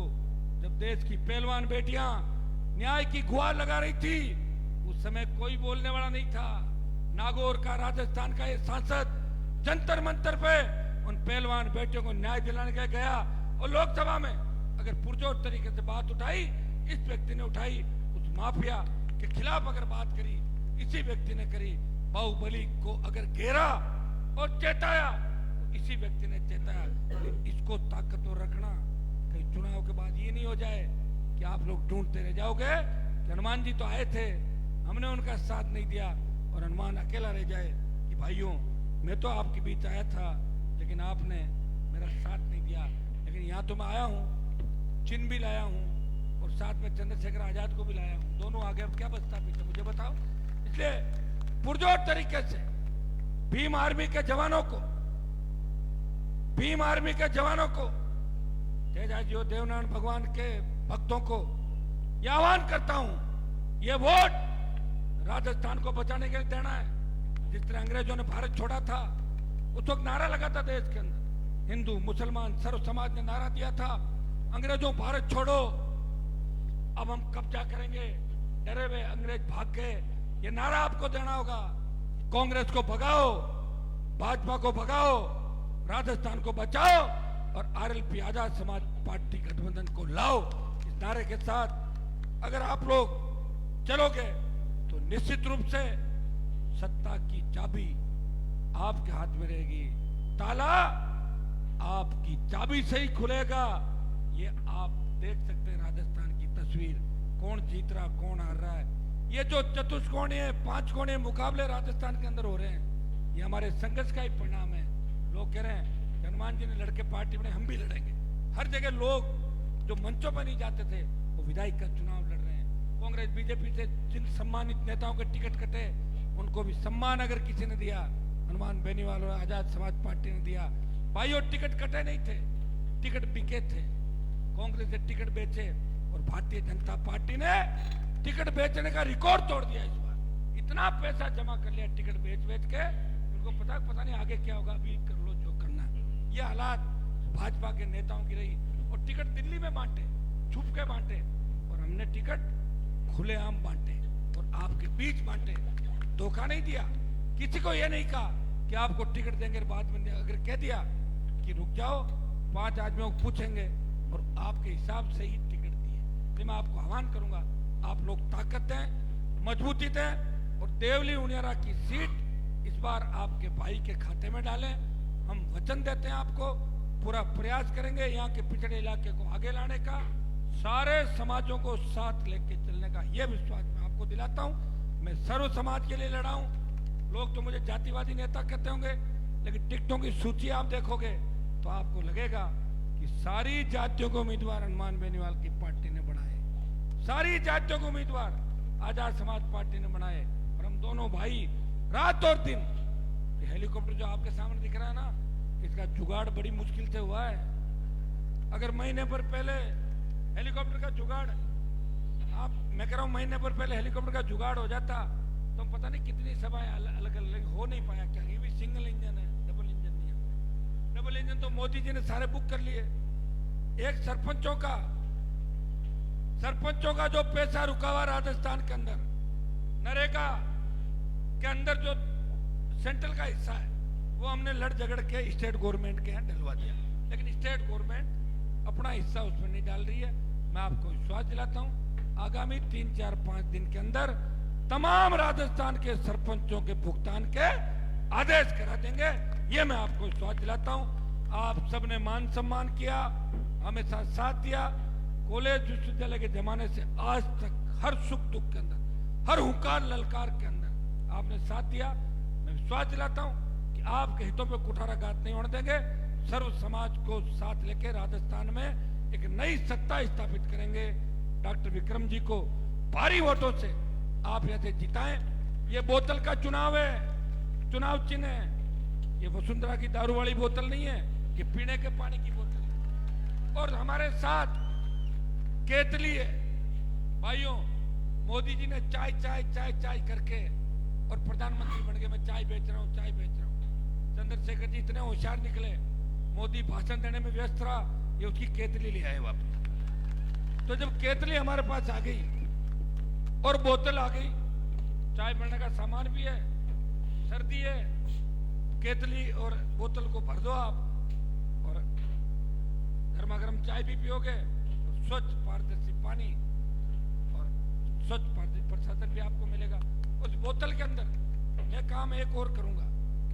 जब देश की पहलवान बेटियां न्याय की गुहार लगा रही थी, उस समय कोई बोलने वाला नहीं था। नागौर का, राजस्थान का ये सांसद जंतर मंतर पे उन पहलवान बेटियों को न्याय दिलाने के गया और लोकसभा में अगर पुरजोर तरीके से बात उठाई, इस व्यक्ति ने उठाई, उस माफिया के खिलाफ अगर बात करी, इसी व्यक्ति ने करी। बाहुबली को अगर घेरा और चेताया, तो इसी व्यक्ति ने चेताया। इसको ताकतवर रखना, कहीं चुनाव के बाद ये नहीं हो जाए कि आप लोग ढूंढते रह जाओगे कि हनुमान जी तो आए थे, हमने उनका साथ नहीं दिया, और हनुमान अकेला रह जाए कि भाइयों मैं तो आपके बीच आया था लेकिन आपने मेरा साथ नहीं दिया। लेकिन यहाँ तो मैं आया हूँ, चिन्ह भी लाया हूँ और साथ में चंद्रशेखर आजाद को भी लाया हूँ, दोनों आगे, अब क्या बचता पीछे मुझे बताओ। इसलिए पुरजोर तरीके से भीम आर्मी के जवानों को, तेजाजियो देवनारायण भगवान के भक्तों को यह आह्वान करता हूं, ये वोट राजस्थान को बचाने के लिए देना है। जिस तरह अंग्रेजों ने भारत छोड़ा था, उस वक्त नारा लगा था देश के अंदर, हिंदू मुसलमान सर्व समाज ने नारा दिया था, अंग्रेजों भारत छोड़ो, अब हम कब्जा करेंगे, डरे हुए अंग्रेज भाग गए। ये नारा आपको देना होगा। कांग्रेस को भगाओ, भाजपा को भगाओ, राजस्थान को बचाओ और आरएलपी आजाद समाज पार्टी गठबंधन को लाओ। इस नारे के साथ अगर आप लोग चलोगे तो निश्चित रूप से सत्ता की चाबी आपके हाथ में रहेगी, ताला आपकी चाबी से ही खुलेगा। ये आप देख सकते हैं राजस्थान की तस्वीर, कौन जीत रहा कौन हार रहा है। ये जो चतुष्कोणीय 5 कोणीय मुकाबले राजस्थान के अंदर हो रहे हैं, ये हमारे संघर्ष का ही परिणाम है। लोग कह रहे हैं कि हनुमान जी ने लड़के पार्टी में, हम भी लड़ेंगे। हर जगह लोग जो मंचों पर नहीं जाते थे वो विधायक का चुनाव लड़ रहे हैं। कांग्रेस बीजेपी से जिन सम्मानित नेताओं के टिकट कटे, उनको भी सम्मान अगर किसी ने दिया, हनुमान बेनीवाल और आजाद समाज पार्टी ने दिया। भाइयों टिकट कटे नहीं थे, टिकट बिके थे। कांग्रेस ने टिकट बेचे और भारतीय जनता पार्टी ने टिकट बेचने का रिकॉर्ड तोड़ दिया। इस बार इतना पैसा जमा कर लिया टिकट बेच के, उनको पता नहीं आगे क्या होगा, अभी कर लो जो करना है। ये हालात भाजपा के नेताओं की रही। और टिकट दिल्ली में बांटे, छुप के बांटे, और हमने टिकट खुलेआम बांटे और आपके बीच बांटे। धोखा नहीं दिया, किसी को यह नहीं कहा कि आपको टिकट देंगे बाद में। अगर कह दिया कि रुक जाओ, 5 आदमियों को पूछेंगे और आपके हिसाब से ही टिकट दिए। तो मैं आपको आह्वान करूंगा, आप लोग ताकत दें, मजबूती दें और देवली उनियारा की सीट इस बार आपके भाई के खाते में डालें। हम वचन देते हैं आपको, पूरा प्रयास करेंगे यहाँ के पिछड़े इलाके को आगे लाने का, सारे समाजों को साथ लेके चलने का। यह विश्वास मैं आपको दिलाता हूँ। मैं सर्व समाज के लिए लड़ा हूँ। लोग तो मुझे जातिवादी नेता कहते होंगे, लेकिन टिकटों की सूची आप देखोगे तो आपको लगेगा कि सारी जातियों को उम्मीदवार हनुमान बेनीवाल की पार्टी ने बनाए। सारी जातियों को उम्मीदवार, आजाद समाज पार्टी ने बनाए, और हम दोनों भाई रात और दिन, ये हेलीकॉप्टर जो आपके सामने दिख रहा है ना, इसका जुगाड़ बड़ी मुश्किल से हुआ है। अगर महीने भर पहले हेलीकॉप्टर का जुगाड़, मैं कह रहा हूं महीने भर पहले हेलीकॉप्टर का जुगाड़ हो जाता तो पता नहीं कितनी सभाएं अलग अलग हो नहीं पाया। क्या ये भी सिंगल इंजन है, डबल इंजन नहीं है। डबल इंजन तो मोदी जी ने सारे बुक कर लिए। एक सरपंचों का जो पैसा रुका हुआ राजस्थान के अंदर, नरेगा के अंदर जो सेंट्रल का हिस्सा है, वो हमने लड़ झगड़ के स्टेट गवर्नमेंट के यहाँ डलवा दिया, लेकिन स्टेट गवर्नमेंट अपना हिस्सा उसमें नहीं डाल रही है। मैं आपको विश्वास दिलाता हूं, आगामी 3, 4, 5 दिन के अंदर तमाम राजस्थान के सरपंचों के भुगतान के आदेश करा देंगे। ये मैं आपको विश्वास दिलाता हूं। आप सबने मान सम्मान किया, हमेशा साथ दिया। कॉलेज विश्वविद्यालय के जमाने से आज तक हर सुख दुख के अंदर, हर हुंकार ललकार के अंदर आपने साथ दिया। मैं विश्वास दिलाता हूं कि आपके हितों पे कुठाराघात नहीं होने देंगे। सर्व समाज को साथ लेकर राजस्थान में एक नई सत्ता स्थापित करेंगे। डॉक्टर विक्रम जी को भारी वोटों से आप यहाँ से जिताएं। ये बोतल का चुनाव है, चुनाव चिन्ह है। ये वसुंधरा की दारू वाली बोतल नहीं है, ये पीने के पानी की बोतल है। और हमारे साथ केतली है। भाइयों, मोदी जी ने चाय चाय चाय चाय करके और प्रधानमंत्री बन गए, मैं चाय बेच रहा हूँ, चाय बेच रहा हूँ। चंद्रशेखर जी इतने होशियार निकले, मोदी भाषण देने में व्यस्त रहा, ये उसकी केतली ले आए वापस। तो जब केतली हमारे पास आ गई और बोतल आ गई, चाय बनने का सामान भी है, सर्दी है, केतली और बोतल को भर दो आप और गर्मा गर्म चाय भी पियोगे, और स्वच्छ पारदर्शी पानी और स्वच्छ पारदर्शी प्रशासन भी आपको मिलेगा। उस बोतल के अंदर मैं काम एक और करूंगा,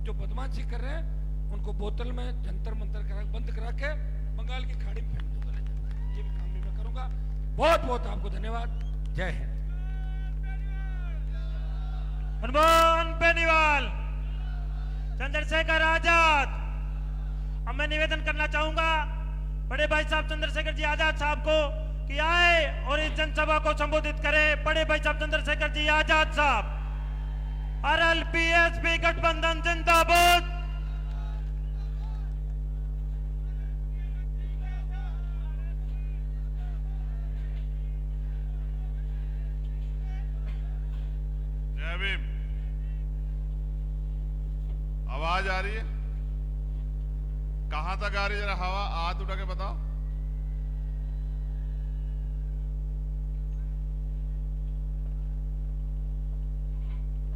जो बदमाशी कर रहे हैं उनको बोतल में जंतर मंतर बंद करा के बंगाल की खाड़ी में फेंक दूंगा। ये भी काम भी मैं करूंगा। बहुत बहुत आपको धन्यवाद। जय हिंद। हनुमान बेनीवाल, चंद्रशेखर आजाद। अब मैं निवेदन करना चाहूंगा बड़े भाई साहब चंद्रशेखर जी आजाद साहब को कि आए और इस जनसभा को संबोधित करें। बड़े भाई साहब चंद्रशेखर जी आजाद साहब। RLPSP गठबंधन जिंदाबाद। जय भीम। आवाज आ रही है? कहां तक आ रही है? जरा हवा हाथ उठा के बताओ।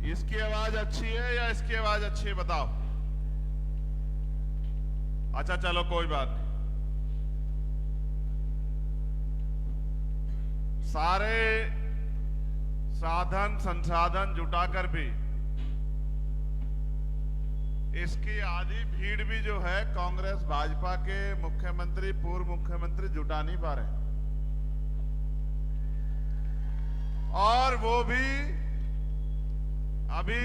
इसकी आवाज अच्छी है या इसकी आवाज अच्छी है? बताओ। अच्छा चलो कोई बात नहीं। सारे साधन संसाधन जुटाकर भी इसकी आधी भीड़ भी जो है कांग्रेस भाजपा के मुख्यमंत्री पूर्व मुख्यमंत्री जुटा नहीं पा रहे, और वो भी अभी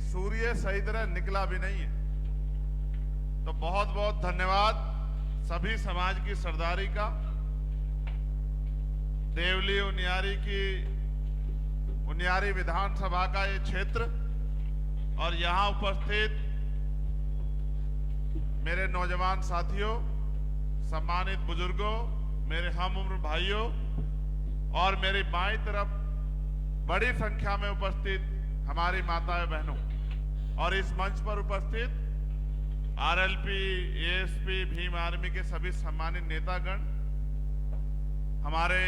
सूर्य सही तरह निकला भी नहीं है। तो बहुत बहुत धन्यवाद सभी समाज की सरदारी का। देवली उनियारी विधानसभा का ये क्षेत्र और यहां उपस्थित मेरे नौजवान साथियों, सम्मानित बुजुर्गों, मेरे हम उम्र भाइयों और मेरी बाईं तरफ बड़ी संख्या में उपस्थित हमारी माताएं बहनों और इस मंच पर उपस्थित RLP, ASP, भीम आर्मी के सभी सम्मानित नेतागण, हमारे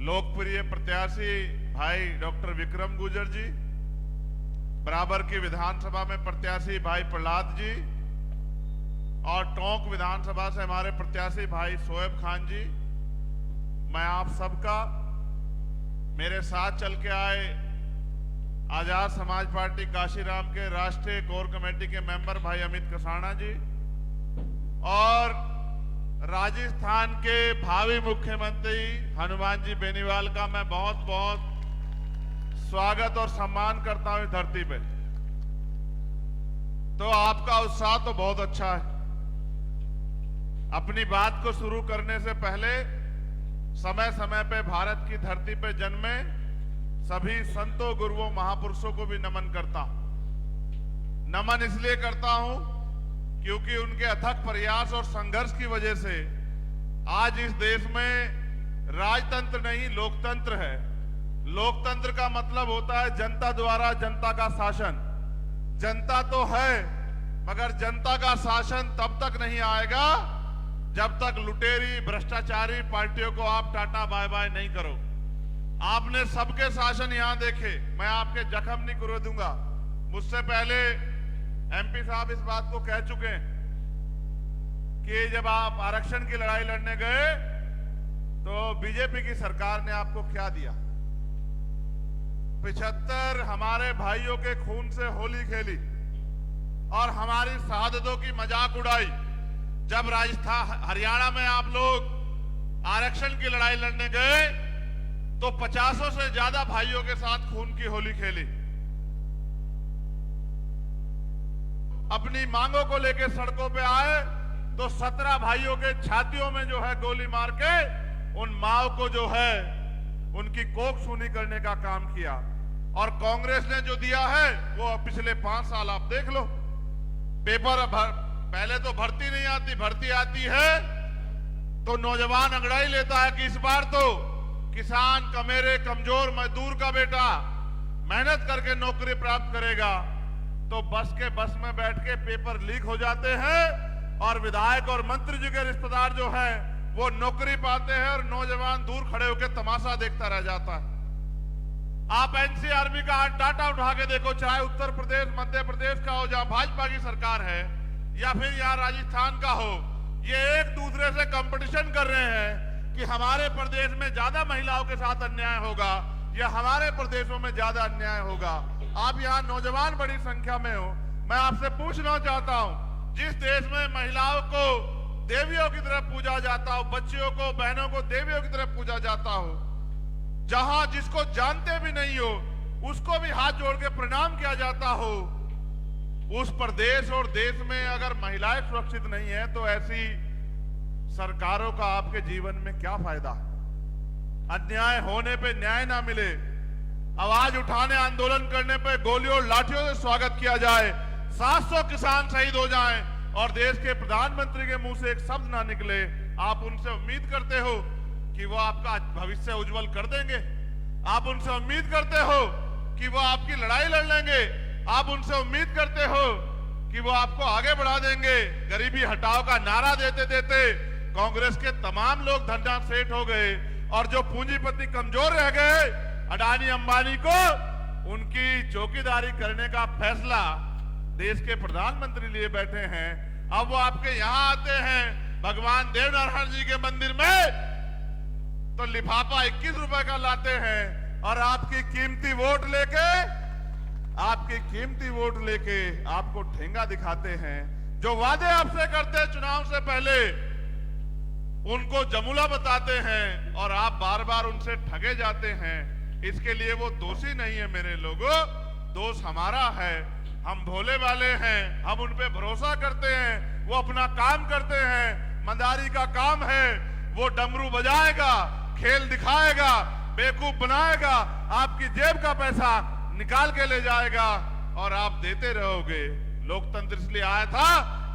लोकप्रिय प्रत्याशी भाई डॉक्टर विक्रम गुर्जर जी, बराबर की विधानसभा में प्रत्याशी भाई प्रहलाद जी और टोंक विधानसभा से हमारे प्रत्याशी भाई शोएब खान जी, मैं आप सबका, मेरे साथ चल के आए आजाद समाज पार्टी काशीराम के राष्ट्रीय कोर कमेटी के मेंबर भाई अमित कसाना जी और राजस्थान के भावी मुख्यमंत्री हनुमान जी बेनीवाल का मैं बहुत बहुत स्वागत और सम्मान करता हूं इस धरती पे। तो आपका उत्साह तो बहुत अच्छा है। अपनी बात को शुरू करने से पहले समय समय पे भारत की धरती पे जन्मे सभी संतों, गुरुओं, महापुरुषों को भी नमन करता हूं। नमन इसलिए करता हूं क्योंकि उनके अथक प्रयास और संघर्ष की वजह से आज इस देश में राजतंत्र नहीं, लोकतंत्र है। लोकतंत्र का मतलब होता है जनता द्वारा जनता का शासन। जनता तो है, मगर जनता का शासन तब तक नहीं आएगा जब तक लुटेरी, भ्रष्टाचारी पार्टियों को आप टाटा बाय बाय नहीं करो। आपने सबके शासन यहां देखे, मैं आपके जख्म नहीं कर दूंगा। मुझसे पहले एमपी साहब इस बात को कह चुके हैं कि जब आप आरक्षण की लड़ाई लड़ने गए तो बीजेपी की सरकार ने आपको क्या दिया। 75 हमारे भाइयों के खून से होली खेली और हमारी शहादतों की मजाक उड़ाई। जब राजस्थान, हरियाणा में आप लोग आरक्षण की लड़ाई लड़ने गए तो 50 से ज्यादा भाइयों के साथ खून की होली खेली। अपनी मांगों को लेकर सड़कों पे आए तो 17 भाइयों के छातियों में जो है गोली मार के उन माओ को जो है उनकी कोख सूनी करने का काम किया। और कांग्रेस ने जो दिया है वो पिछले 5 साल आप देख लो। पेपर पहले तो भर्ती नहीं आती, भर्ती आती है तो नौजवान अंगड़ाई लेता है कि इस बार तो किसान, कमेरे, कमजोर मजदूर का बेटा मेहनत करके नौकरी प्राप्त करेगा। तो बस में बैठ के पेपर लीक हो जाते हैं और विधायक और मंत्री जी के रिश्तेदार जो है वो नौकरी पाते हैं और नौजवान दूर खड़े होकर तमाशा देखता रह जाता है। आप एनसीआरबी का डाटा उठा के देखो, चाहे उत्तर प्रदेश, मध्य प्रदेश का हो जहां भाजपा की सरकार है, या फिर यहाँ राजस्थान का हो, ये एक दूसरे से कंपटीशन कर रहे हैं कि हमारे प्रदेश में ज्यादा महिलाओं के साथ अन्याय होगा या हमारे प्रदेशों में ज्यादा अन्याय होगा। आप यहाँ नौजवान बड़ी संख्या में हो, मैं आपसे पूछना चाहता हूँ, जिस देश में महिलाओं को देवियों की तरफ पूजा जाता हो, बच्चियों को, बहनों को देवियों की तरफ पूजा जाता हो, जहां जिसको जानते भी नहीं हो उसको भी हाथ जोड़ के प्रणाम किया जाता हो, उस प्रदेश और देश में अगर महिलाएं सुरक्षित नहीं है तो ऐसी सरकारों का आपके जीवन में क्या फायदा। अन्याय होने पे न्याय ना मिले, आवाज उठाने, आंदोलन करने पे गोलियों और लाठियों से स्वागत किया जाए, 700 किसान शहीद हो जाएं और देश के प्रधानमंत्री के मुंह से एक शब्द ना निकले। आप उनसे उम्मीद करते हो कि वो आपका भविष्य उज्जवल कर देंगे। आप उनसे उम्मीद करते हो कि वो आपकी लड़ाई लड़ लेंगे। आप उनसे उम्मीद करते हो कि वो आपको आगे बढ़ा देंगे। गरीबी हटाओ का नारा देते देते कांग्रेस के तमाम लोग धंधा सेठ हो गए और जो पूंजीपति कमजोर रह गए, अडानी अंबानी को उनकी चौकीदारी करने का फैसला देश के प्रधानमंत्री लिए बैठे हैं। अब वो आपके यहां आते हैं भगवान देवनारायण जी के मंदिर में तो लिफाफा 21 रुपए का लाते हैं और आपकी कीमती वोट लेके आपको ठेंगा दिखाते हैं। जो वादे आपसे करते हैं चुनाव से पहले उनको जमुला बताते हैं और आप बार बार उनसे ठगे जाते हैं। इसके लिए वो दोषी नहीं है मेरे लोगों, दोष हमारा है। हम भोले वाले हैं, हम उन पे भरोसा करते हैं, वो अपना काम करते हैं। मदारी का काम है, वो डमरू बजाएगा, खेल दिखाएगा, बेवकूफ बनाएगा, आपकी जेब का पैसा निकाल के ले जाएगा और आप देते रहोगे। लोकतंत्र इसलिए आया था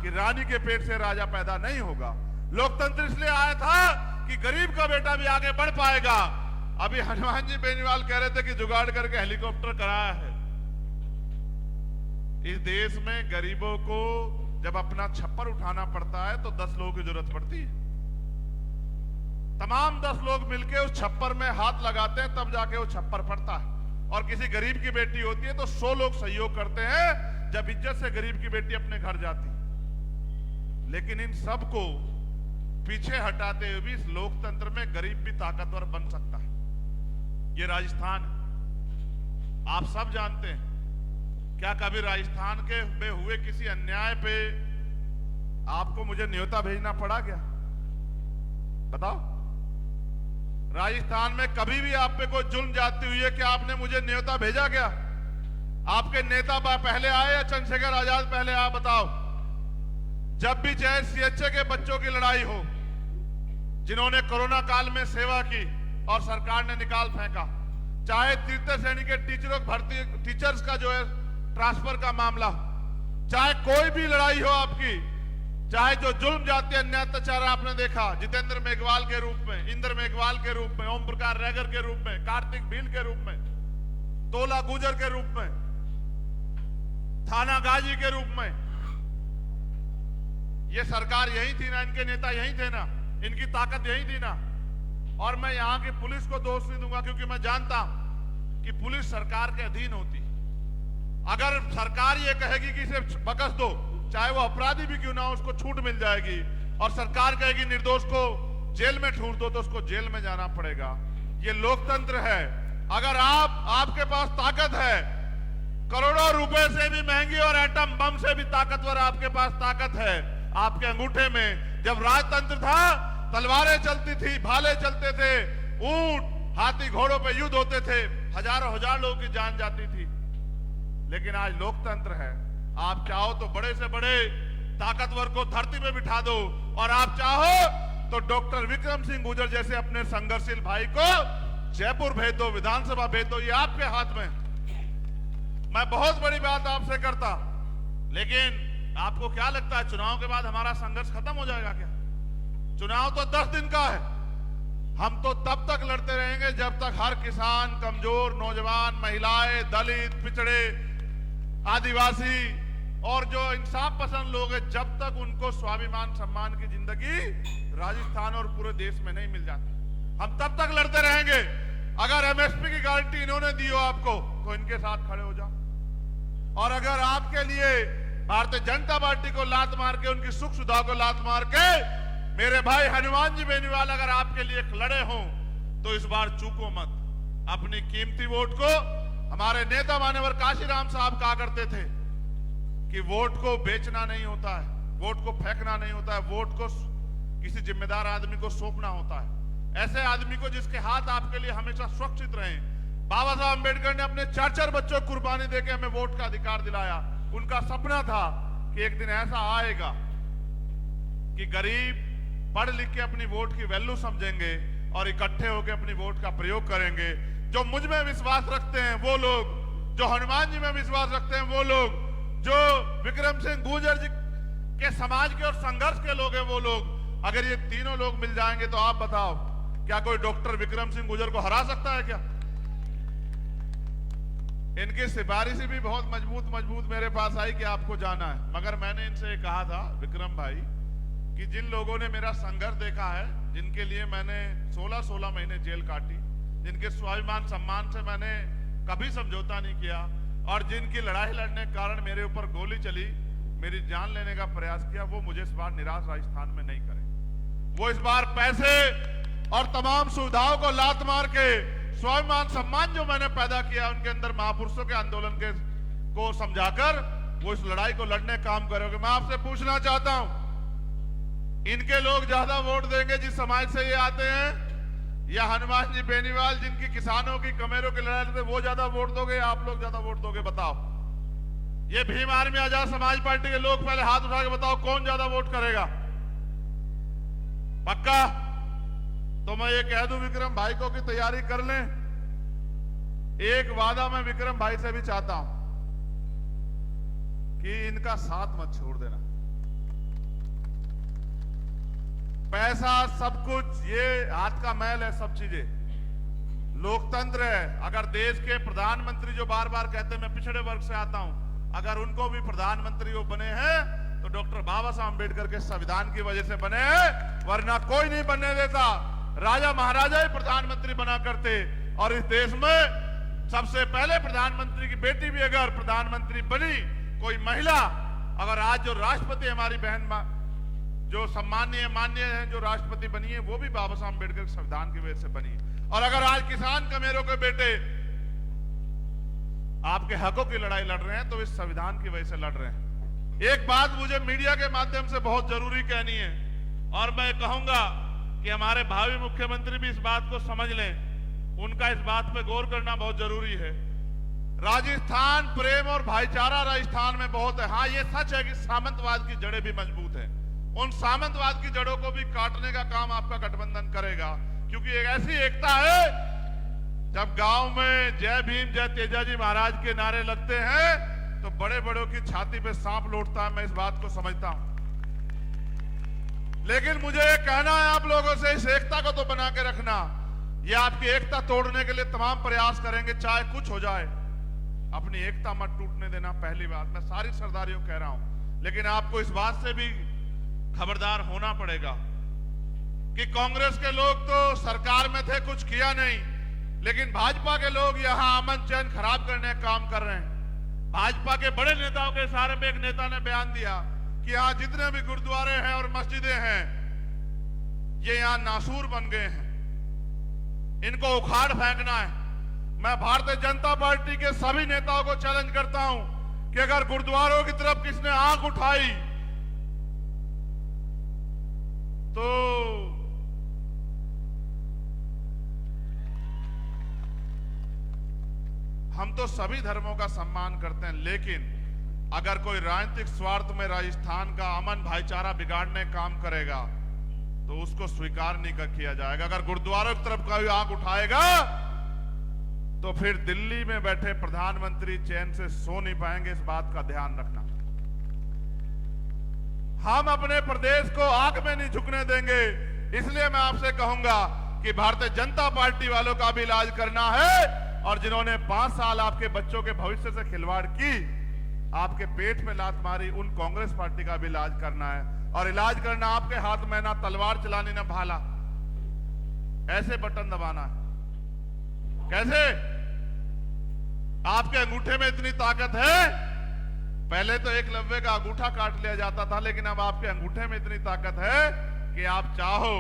कि रानी के पेट से राजा पैदा नहीं होगा। लोकतंत्र इसलिए आया था कि गरीब का बेटा भी आगे बढ़ पाएगा। अभी हनुमान जी बेनीवाल कह रहे थे कि जुगाड़ करके हेलीकॉप्टर कराया है। इस देश में गरीबों को जब अपना छप्पर उठाना पड़ता है तो 10 लोगों की जरूरत पड़ती है। तमाम 10 लोग मिलके उस छप्पर में हाथ लगाते हैं तब जाके वो छप्पर फटता है। और किसी गरीब की बेटी होती है तो 100 लोग सहयोग करते हैं जब इज्जत से गरीब की बेटी अपने घर जाती। लेकिन इन सबको पीछे हटाते हुए भी इस लोकतंत्र में गरीब भी ताकतवर बन सकता है। ये राजस्थान है, आप सब जानते हैं। क्या कभी राजस्थान के में हुए किसी अन्याय पे आपको मुझे न्योता भेजना पड़ा क्या? बताओ, राजस्थान में कभी भी आप पे कोई जुल्म जाती हुई है क्या आपने मुझे न्योता भेजा क्या? आपके नेता पहले आए या चंद्रशेखर आजाद पहले आए? बताओ। जब भी चाहे सीएचए के बच्चों की लड़ाई हो, जिन्होंने कोरोना काल में सेवा की और सरकार ने निकाल फेंका, चाहे तृतीय श्रेणी के टीचरों भर्ती टीचर्स का जो है ट्रांसफर का मामला, चाहे कोई भी लड़ाई हो आपकी, चाहे जो जुल्म जाति अन्याय अत्याचार आपने देखा जितेंद्र मेघवाल के रूप में, इंद्र मेघवाल के रूप में, ओम प्रकाश रैगर के रूप में, कार्तिक भील के रूप में, तोला गुजर के रूप में, थाना गाजी के रूप में, ये सरकार यही थी ना, इनके नेता यही थे ना, इनकी ताकत यही थी ना। और मैं यहां की पुलिस को दोष नहीं दूंगा क्योंकि मैं जानता हूं कि पुलिस सरकार के अधीन होती। अगर सरकार ये कहेगी कि इसे बकस दो, चाहे वो अपराधी भी क्यों ना हो, उसको छूट मिल जाएगी, और सरकार कहेगी निर्दोष को जेल में ठूस दो, तो उसको जेल में जाना पड़ेगा। ये लोकतंत्र है। अगर आपके पास ताकत है, करोड़ों रुपए से भी महंगी और एटम बम से भी ताकतवर आपके पास ताकत है आपके अंगूठे में। जब राजतंत्र था, तलवारें चलती थी, भाले चलते थे, ऊंट हाथी घोड़ों पे युद्ध होते थे, हजारों हजार लोगों की जान जाती थी। लेकिन आज लोकतंत्र है। आप चाहो तो बड़े से बड़े ताकतवर को धरती पे बिठा दो, और आप चाहो तो डॉक्टर विक्रम सिंह गुर्जर जैसे अपने संघर्षशील भाई को जयपुर भेज दो, विधानसभा भेज दो, ये आपके हाथ में। मैं बहुत बड़ी बात आपसे करता, लेकिन आपको क्या लगता है चुनाव के बाद हमारा संघर्ष खत्म हो जाएगा क्या? चुनाव तो 10 दिन का है। हम तो तब तक लड़ते रहेंगे जब तक हर किसान, कमजोर, नौजवान, महिलाएं, दलित, पिछड़े, आदिवासी और जो इंसाफ पसंद लोग हैं, जब तक उनको स्वाभिमान सम्मान की जिंदगी राजस्थान और पूरे देश में नहीं मिल जाती, हम तब तक लड़ते रहेंगे। अगर एमएसपी की गारंटी इन्होंने दी हो आपको, तो इनके साथ खड़े हो जाओ। और अगर आपके लिए भारतीय जनता पार्टी को लात मार के, उनकी सुख सुविधा को लात मार के मेरे भाई हनुमान जी बेनीवाल अगर आपके लिए लड़े हों, तो इस बार चूको मत। अपनी कीमती वोट को, हमारे नेता मान्यवर काशीराम साहब कहा करते थे कि वोट को बेचना नहीं होता है, वोट को फेंकना नहीं होता है, वोट को किसी जिम्मेदार आदमी को सौंपना होता है। ऐसे आदमी को जिसके हाथ आपके लिए हमेशा सुरक्षित रहे। बाबा साहब अम्बेडकर ने अपने 4-4 बच्चों को कुर्बानी देके हमें वोट का अधिकार दिलाया। उनका सपना था कि एक दिन ऐसा आएगा कि गरीब पढ़ लिख के अपनी वोट की वैल्यू समझेंगे और इकट्ठे होकर अपनी वोट का प्रयोग करेंगे। जो मुझ में विश्वास रखते हैं वो लोग, जो हनुमान जी में विश्वास रखते हैं वो लोग, जो विक्रम सिंह गुर्जर जी के समाज के और संघर्ष के लोग हैं वो लोग, अगर ये तीनों लोग मिल जाएंगे तो आप बताओ, क्या कोई डॉक्टर विक्रम सिंह गुर्जर को हरा सकता है क्या? इनकी सिफारिश भी बहुत मजबूत मेरे पास आई कि आपको जाना है, मगर मैंने इनसे कहा था विक्रम भाई कि जिन लोगों ने मेरा संघर्ष देखा है, जिनके लिए मैंने 16 महीने जेल काटी, जिनके स्वाभिमान सम्मान से मैंने कभी समझौता नहीं किया, और जिनकी लड़ाई लड़ने के कारण मेरे ऊपर गोली चली, मेरी जान लेने का प्रयास किया, वो मुझे इस बार निराश राजस्थान में नहीं करे। वो इस बार पैसे और तमाम सुविधाओं को लात मार के स्वाभिमान सम्मान जो मैंने पैदा किया उनके अंदर महापुरुषों के आंदोलन के को समझाकर वो इस लड़ाई को लड़ने काम करोगे। मैं आपसे पूछना चाहता हूं, इनके लोग ज्यादा वोट देंगे जिस समाज से ये आते हैं, या हनुमान जी बेनीवाल जिनकी किसानों की कमेरों की लड़ाई लड़ते वो ज्यादा वोट दोगे, या आप लोग ज्यादा वोट दोगे? बताओ। ये भीम आर्मी आजाद समाज पार्टी के लोग पहले हाथ उठा के बताओ कौन ज्यादा वोट करेगा? पक्का? तो मैं ये कह दूं विक्रम भाई को कि तैयारी कर लें। एक वादा मैं विक्रम भाई से भी चाहता हूं कि इनका साथ मत छोड़ देना। पैसा सब कुछ ये हाथ का मैल है, सब चीजें लोकतंत्र है। अगर देश के प्रधानमंत्री जो बार बार कहते हैं मैं पिछड़े वर्ग से आता हूं, अगर उनको भी प्रधानमंत्री वो बने हैं तो डॉक्टर बाबा साहब अम्बेडकर के संविधान की वजह से बने हैं, वरना कोई नहीं बनने देता। राजा महाराजा ही प्रधानमंत्री बना करते, और इस देश में सबसे पहले प्रधानमंत्री की बेटी भी अगर प्रधानमंत्री बनी, कोई महिला, अगर आज जो राष्ट्रपति हमारी बहन जो सम्माननीय माननीय है जो राष्ट्रपति बनी है, वो भी बाबा साहब अम्बेडकर के संविधान की वजह से बनी है। और अगर आज किसान कमेरों के बेटे आपके हकों की लड़ाई लड़ रहे हैं तो इस संविधान की वजह से लड़ रहे हैं। एक बात मुझे मीडिया के माध्यम से बहुत जरूरी कहनी है, और मैं कहूंगा कि हमारे भावी मुख्यमंत्री भी इस बात को समझ लें, उनका इस बात पे गौर करना बहुत जरूरी है। राजस्थान प्रेम और भाईचारा राजस्थान में बहुत है। हाँ, ये सच है कि सामंतवाद की जड़ें भी मजबूत हैं, उन सामंतवाद की जड़ों को भी काटने का काम आपका गठबंधन करेगा, क्योंकि एक ऐसी एकता है जब गांव में जय भीम जय तेजाजी महाराज के नारे लगते हैं तो बड़े बड़ों की छाती पे सांप लौटता है। मैं इस बात को समझता हूं, लेकिन मुझे कहना है आप लोगों से, इस एकता को तो बना के रखना। ये आपकी एकता तोड़ने के लिए तमाम प्रयास करेंगे, चाहे कुछ हो जाए। अपनी एकता मत टूटने देना, पहली बात मैं सारी सरदारियों कह रहा हूं। लेकिन आपको इस बात से भी खबरदार होना पड़ेगा कि कांग्रेस के लोग तो सरकार में थे, कुछ किया नहीं, लेकिन भाजपा के लोग यहां अमन चैन खराब करने का काम कर रहे हैं। भाजपा के बड़े नेताओं के इशारे पे एक नेता ने बयान दिया कि यहां जितने भी गुरुद्वारे हैं और मस्जिदें हैं ये यहां नासूर बन गए हैं, इनको उखाड़ फेंकना है। मैं भारतीय जनता पार्टी के सभी नेताओं को चैलेंज करता हूं कि अगर गुरुद्वारों की तरफ किसने आंख उठाई तो हम तो सभी धर्मों का सम्मान करते हैं, लेकिन अगर कोई राजनीतिक स्वार्थ में राजस्थान का अमन भाईचारा बिगाड़ने का काम करेगा तो उसको स्वीकार नहीं किया जाएगा। अगर गुरुद्वारों की तरफ कोई आंख उठाएगा तो फिर दिल्ली में बैठे प्रधानमंत्री चैन से सो नहीं पाएंगे, इस बात का ध्यान रखना। हम अपने प्रदेश को आंख में नहीं झुकने देंगे, इसलिए मैं आपसे कहूंगा कि भारतीय जनता पार्टी वालों का भी इलाज करना है, और जिन्होंने 5 साल आपके बच्चों के भविष्य से खिलवाड़ की, आपके पेट में लात मारी, उन कांग्रेस पार्टी का भी इलाज करना है। और इलाज करना आपके हाथ में, ना तलवार चलानी ना भाला, ऐसे बटन दबाना है। कैसे? आपके अंगूठे में इतनी ताकत है, पहले तो एकलव्य का अंगूठा काट लिया जाता था, लेकिन अब आपके अंगूठे में इतनी ताकत है कि आप चाहो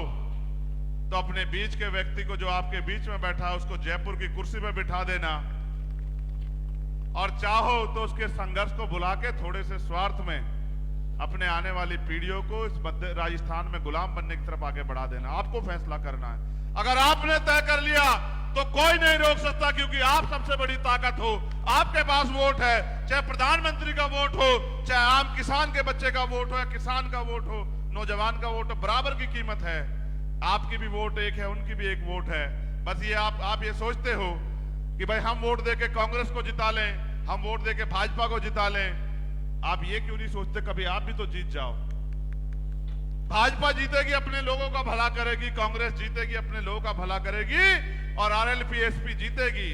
तो अपने बीच के व्यक्ति को, जो आपके बीच में बैठा है, उसको जयपुर की कुर्सी पे बिठा देना, और चाहो तो उसके संघर्ष को भुला के थोड़े से स्वार्थ में अपने आने वाली पीढ़ियों को इस मध्य राजस्थान में गुलाम बनने की तरफ आगे बढ़ा देना। आपको फैसला करना है। अगर आपने तय कर लिया तो कोई नहीं रोक सकता, क्योंकि आप सबसे बड़ी ताकत हो। आपके पास वोट है, चाहे प्रधानमंत्री का वोट हो, चाहे आम किसान के बच्चे का वोट हो, या किसान का वोट हो, नौजवान का वोट हो, बराबर की कीमत है। आपकी भी वोट एक है, उनकी भी एक वोट है। बस ये आप ये सोचते हो कि भाई हम वोट देके कांग्रेस को जिता लें, हम वोट देके भाजपा को जिता लें। आप ये क्यों नहीं सोचते कभी आप भी तो जीत जाओ। भाजपा जीतेगी, अपने लोगों का भला करेगी, कांग्रेस जीतेगी, अपने लोगों का भला करेगी, और आरएलपी-एसपी जीतेगी।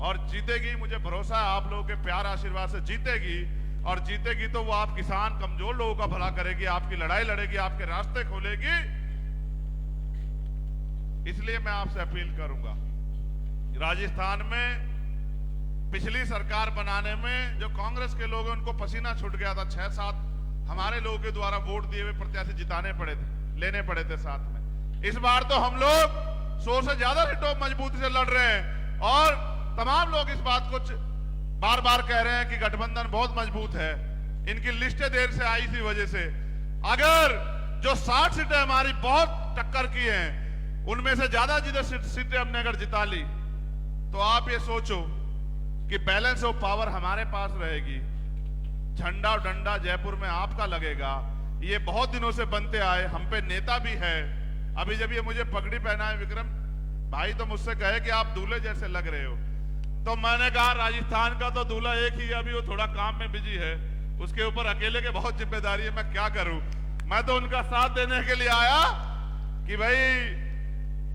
और जीतेगी, मुझे भरोसा है आप लोगों के प्यार आशीर्वाद से जीतेगी। और जीतेगी तो वो आप किसान कमजोर लोगों का भला करेगी, आपकी लड़ाई लड़ेगी, आपके रास्ते खोलेगी। इसलिए मैं आपसे अपील करूंगा, राजस्थान में पिछली सरकार बनाने में जो कांग्रेस के लोग हैं उनको पसीना छूट गया था। 6-7 हमारे लोगों के द्वारा वोट दिए हुए प्रत्याशी जिताने पड़े थे, लेने पड़े थे साथ में। इस बार तो हम लोग 100 से ज्यादा सीटों मजबूती से लड़ रहे हैं, और तमाम लोग इस बात को बार बार कह रहे हैं कि गठबंधन बहुत मजबूत है। इनकी लिस्टें देर से आई थी वजह से। अगर जो 60 सीटें हमारी बहुत टक्कर की हैं, उनमें से ज्यादा सीटें हमने अगर जिता ली तो आप ये सोचो कि बैलेंस ऑफ पावर हमारे पास रहेगी। झंडा और डंडा जयपुर में आपका लगेगा। ये बहुत दिनों से बनते आए, हम पे नेता भी है। अभी जब ये मुझे पगड़ी पहनाए विक्रम भाई तो मुझसे कहे कि आप दूल्हे जैसे लग रहे हो, तो मैंने कहा राजस्थान का तो दूल्हा एक ही है, अभी वो थोड़ा काम में बिजी है, उसके ऊपर अकेले के बहुत जिम्मेदारी है, मैं क्या करूं। मैं तो उनका साथ देने के लिए आया कि भाई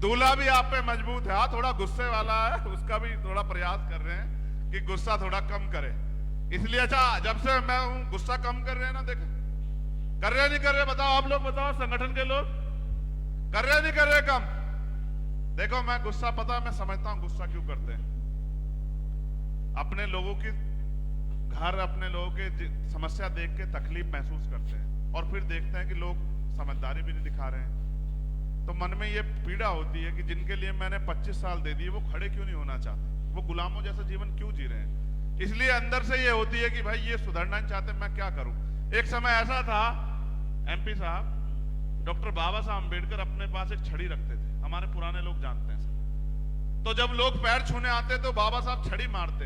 दूल्हा भी आप पे मजबूत है, हाँ थोड़ा गुस्से वाला है, उसका भी थोड़ा प्रयास कर रहे हैं कि गुस्सा थोड़ा कम करे। इसलिए अच्छा, जब से मैं हूं गुस्सा कम कर रहे हैं ना, देखें कर रहे नहीं कर रहे, बताओ आप लोग, बताओ संगठन के लोग कर रहे नहीं कर रहे कम। देखो मैं गुस्सा, पता मैं समझता हूं गुस्सा क्यों करते हैं। अपने लोगों की घर, अपने लोगों की समस्या देख के तकलीफ महसूस करते हैं, और फिर देखते हैं कि लोग समझदारी भी नहीं दिखा रहे हैं, तो मन में ये पीड़ा होती है कि जिनके लिए मैंने 25 साल दे दिए वो खड़े क्यों नहीं होना चाहते, वो गुलामों जैसा जीवन क्यों जी रहे हैं। इसलिए अंदर से ये होती है कि भाई ये सुधरना नहीं चाहते, मैं क्या करूं। एक समय ऐसा था, एमपी साहब डॉक्टर बाबा साहब अम्बेडकर अपने पास एक छड़ी रखते थे, हमारे पुराने लोग जानते हैं सर। तो जब लोग पैर छूने आते तो बाबा साहब छड़ी मारते।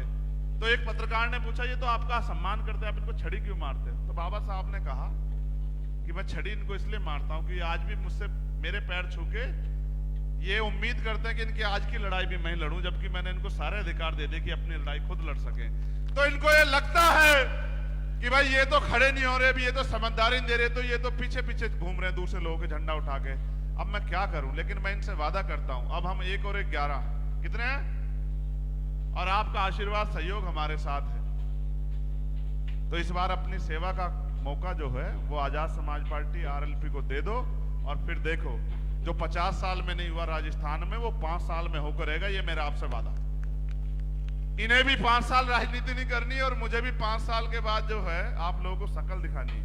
तो एक पत्रकार ने पूछा, ये तो आपका सम्मान करते हैं, आप इनको छड़ी क्यों मारते? तो बाबा साहब ने कहा कि मैं छड़ी इनको इसलिए मारता हूं कि आज भी मुझसे मेरे पैर छू के ये उम्मीद करते हैं कि इनकी आज की लड़ाई भी मैं लड़ूं, जबकि मैंने इनको सारे अधिकार दे दिए कि अपनी लड़ाई खुद लड़ सके। तो इनको ये लगता है कि भाई ये तो खड़े नहीं हो रहे, अभी ये तो समझदारी नहीं दे रहे, तो ये तो पीछे पीछे घूम रहे हैं दूसरे लोगों के झंडा उठा के। अब मैं क्या करूं, लेकिन मैं इनसे वादा करता हूं, अब हम 1 और 1 11 कितने हैं, और आपका आशीर्वाद सहयोग हमारे साथ है। तो इस बार अपनी सेवा का मौका जो है वो आजाद समाज पार्टी आरएलपी को दे दो, और फिर देखो जो 50 साल में नहीं हुआ राजस्थान में वो 5 साल में होकर रहेगा, ये मेरा आपसे वादा। इन्हें भी 5 साल राजनीति नहीं करनी है, और मुझे भी 5 साल के बाद जो है आप लोगों को शकल दिखानी है।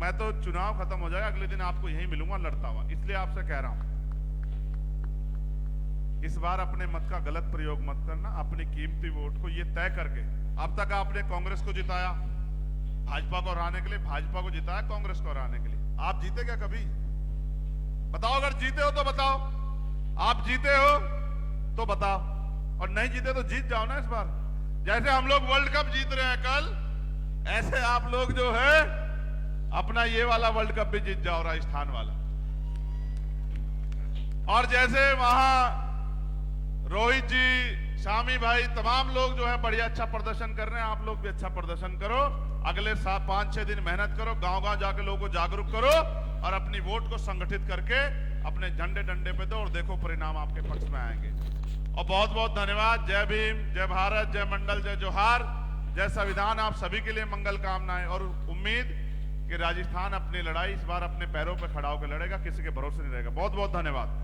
मैं तो चुनाव खत्म हो जाएगा अगले दिन आपको यहीं मिलूंगा लड़ता हुआ, इसलिए आपसे कह रहा हूं इस बार अपने मत का गलत प्रयोग मत करना। अपनी कीमती वोट को ये तय करके, अब तक आपने कांग्रेस को जिताया भाजपा को हराने के लिए, भाजपा को जिताया कांग्रेस को हराने के लिए। आप जीते क्या कभी? बताओ, अगर जीते हो तो बताओ, आप जीते हो तो बताओ, और नहीं जीते तो जीत जाओ ना इस बार। जैसे हम लोग वर्ल्ड कप जीत रहे हैं कल, ऐसे आप लोग जो है अपना ये वाला वर्ल्ड कप भी जीत जाओ, राजस्थान वाला। और जैसे वहां रोहित जी, शामी भाई, तमाम लोग जो है बढ़िया अच्छा प्रदर्शन कर रहे हैं, आप लोग भी अच्छा प्रदर्शन करो। अगले 5-6 दिन मेहनत करो, गांव-गांव जाके लोगों को जागरूक करो, और अपनी वोट को संगठित करके अपने झंडे डंडे पे दो, और देखो परिणाम आपके पक्ष में आएंगे। और बहुत बहुत धन्यवाद। जय भीम, जय भारत, जय मंडल, जय जोहार, जय संविधान। आप सभी के लिए मंगल कामनाएं, और उम्मीद कि राजस्थान अपनी लड़ाई इस बार अपने पैरों पर खड़ा होकर लड़ेगा, किसी के भरोसे नहीं रहेगा। बहुत बहुत धन्यवाद।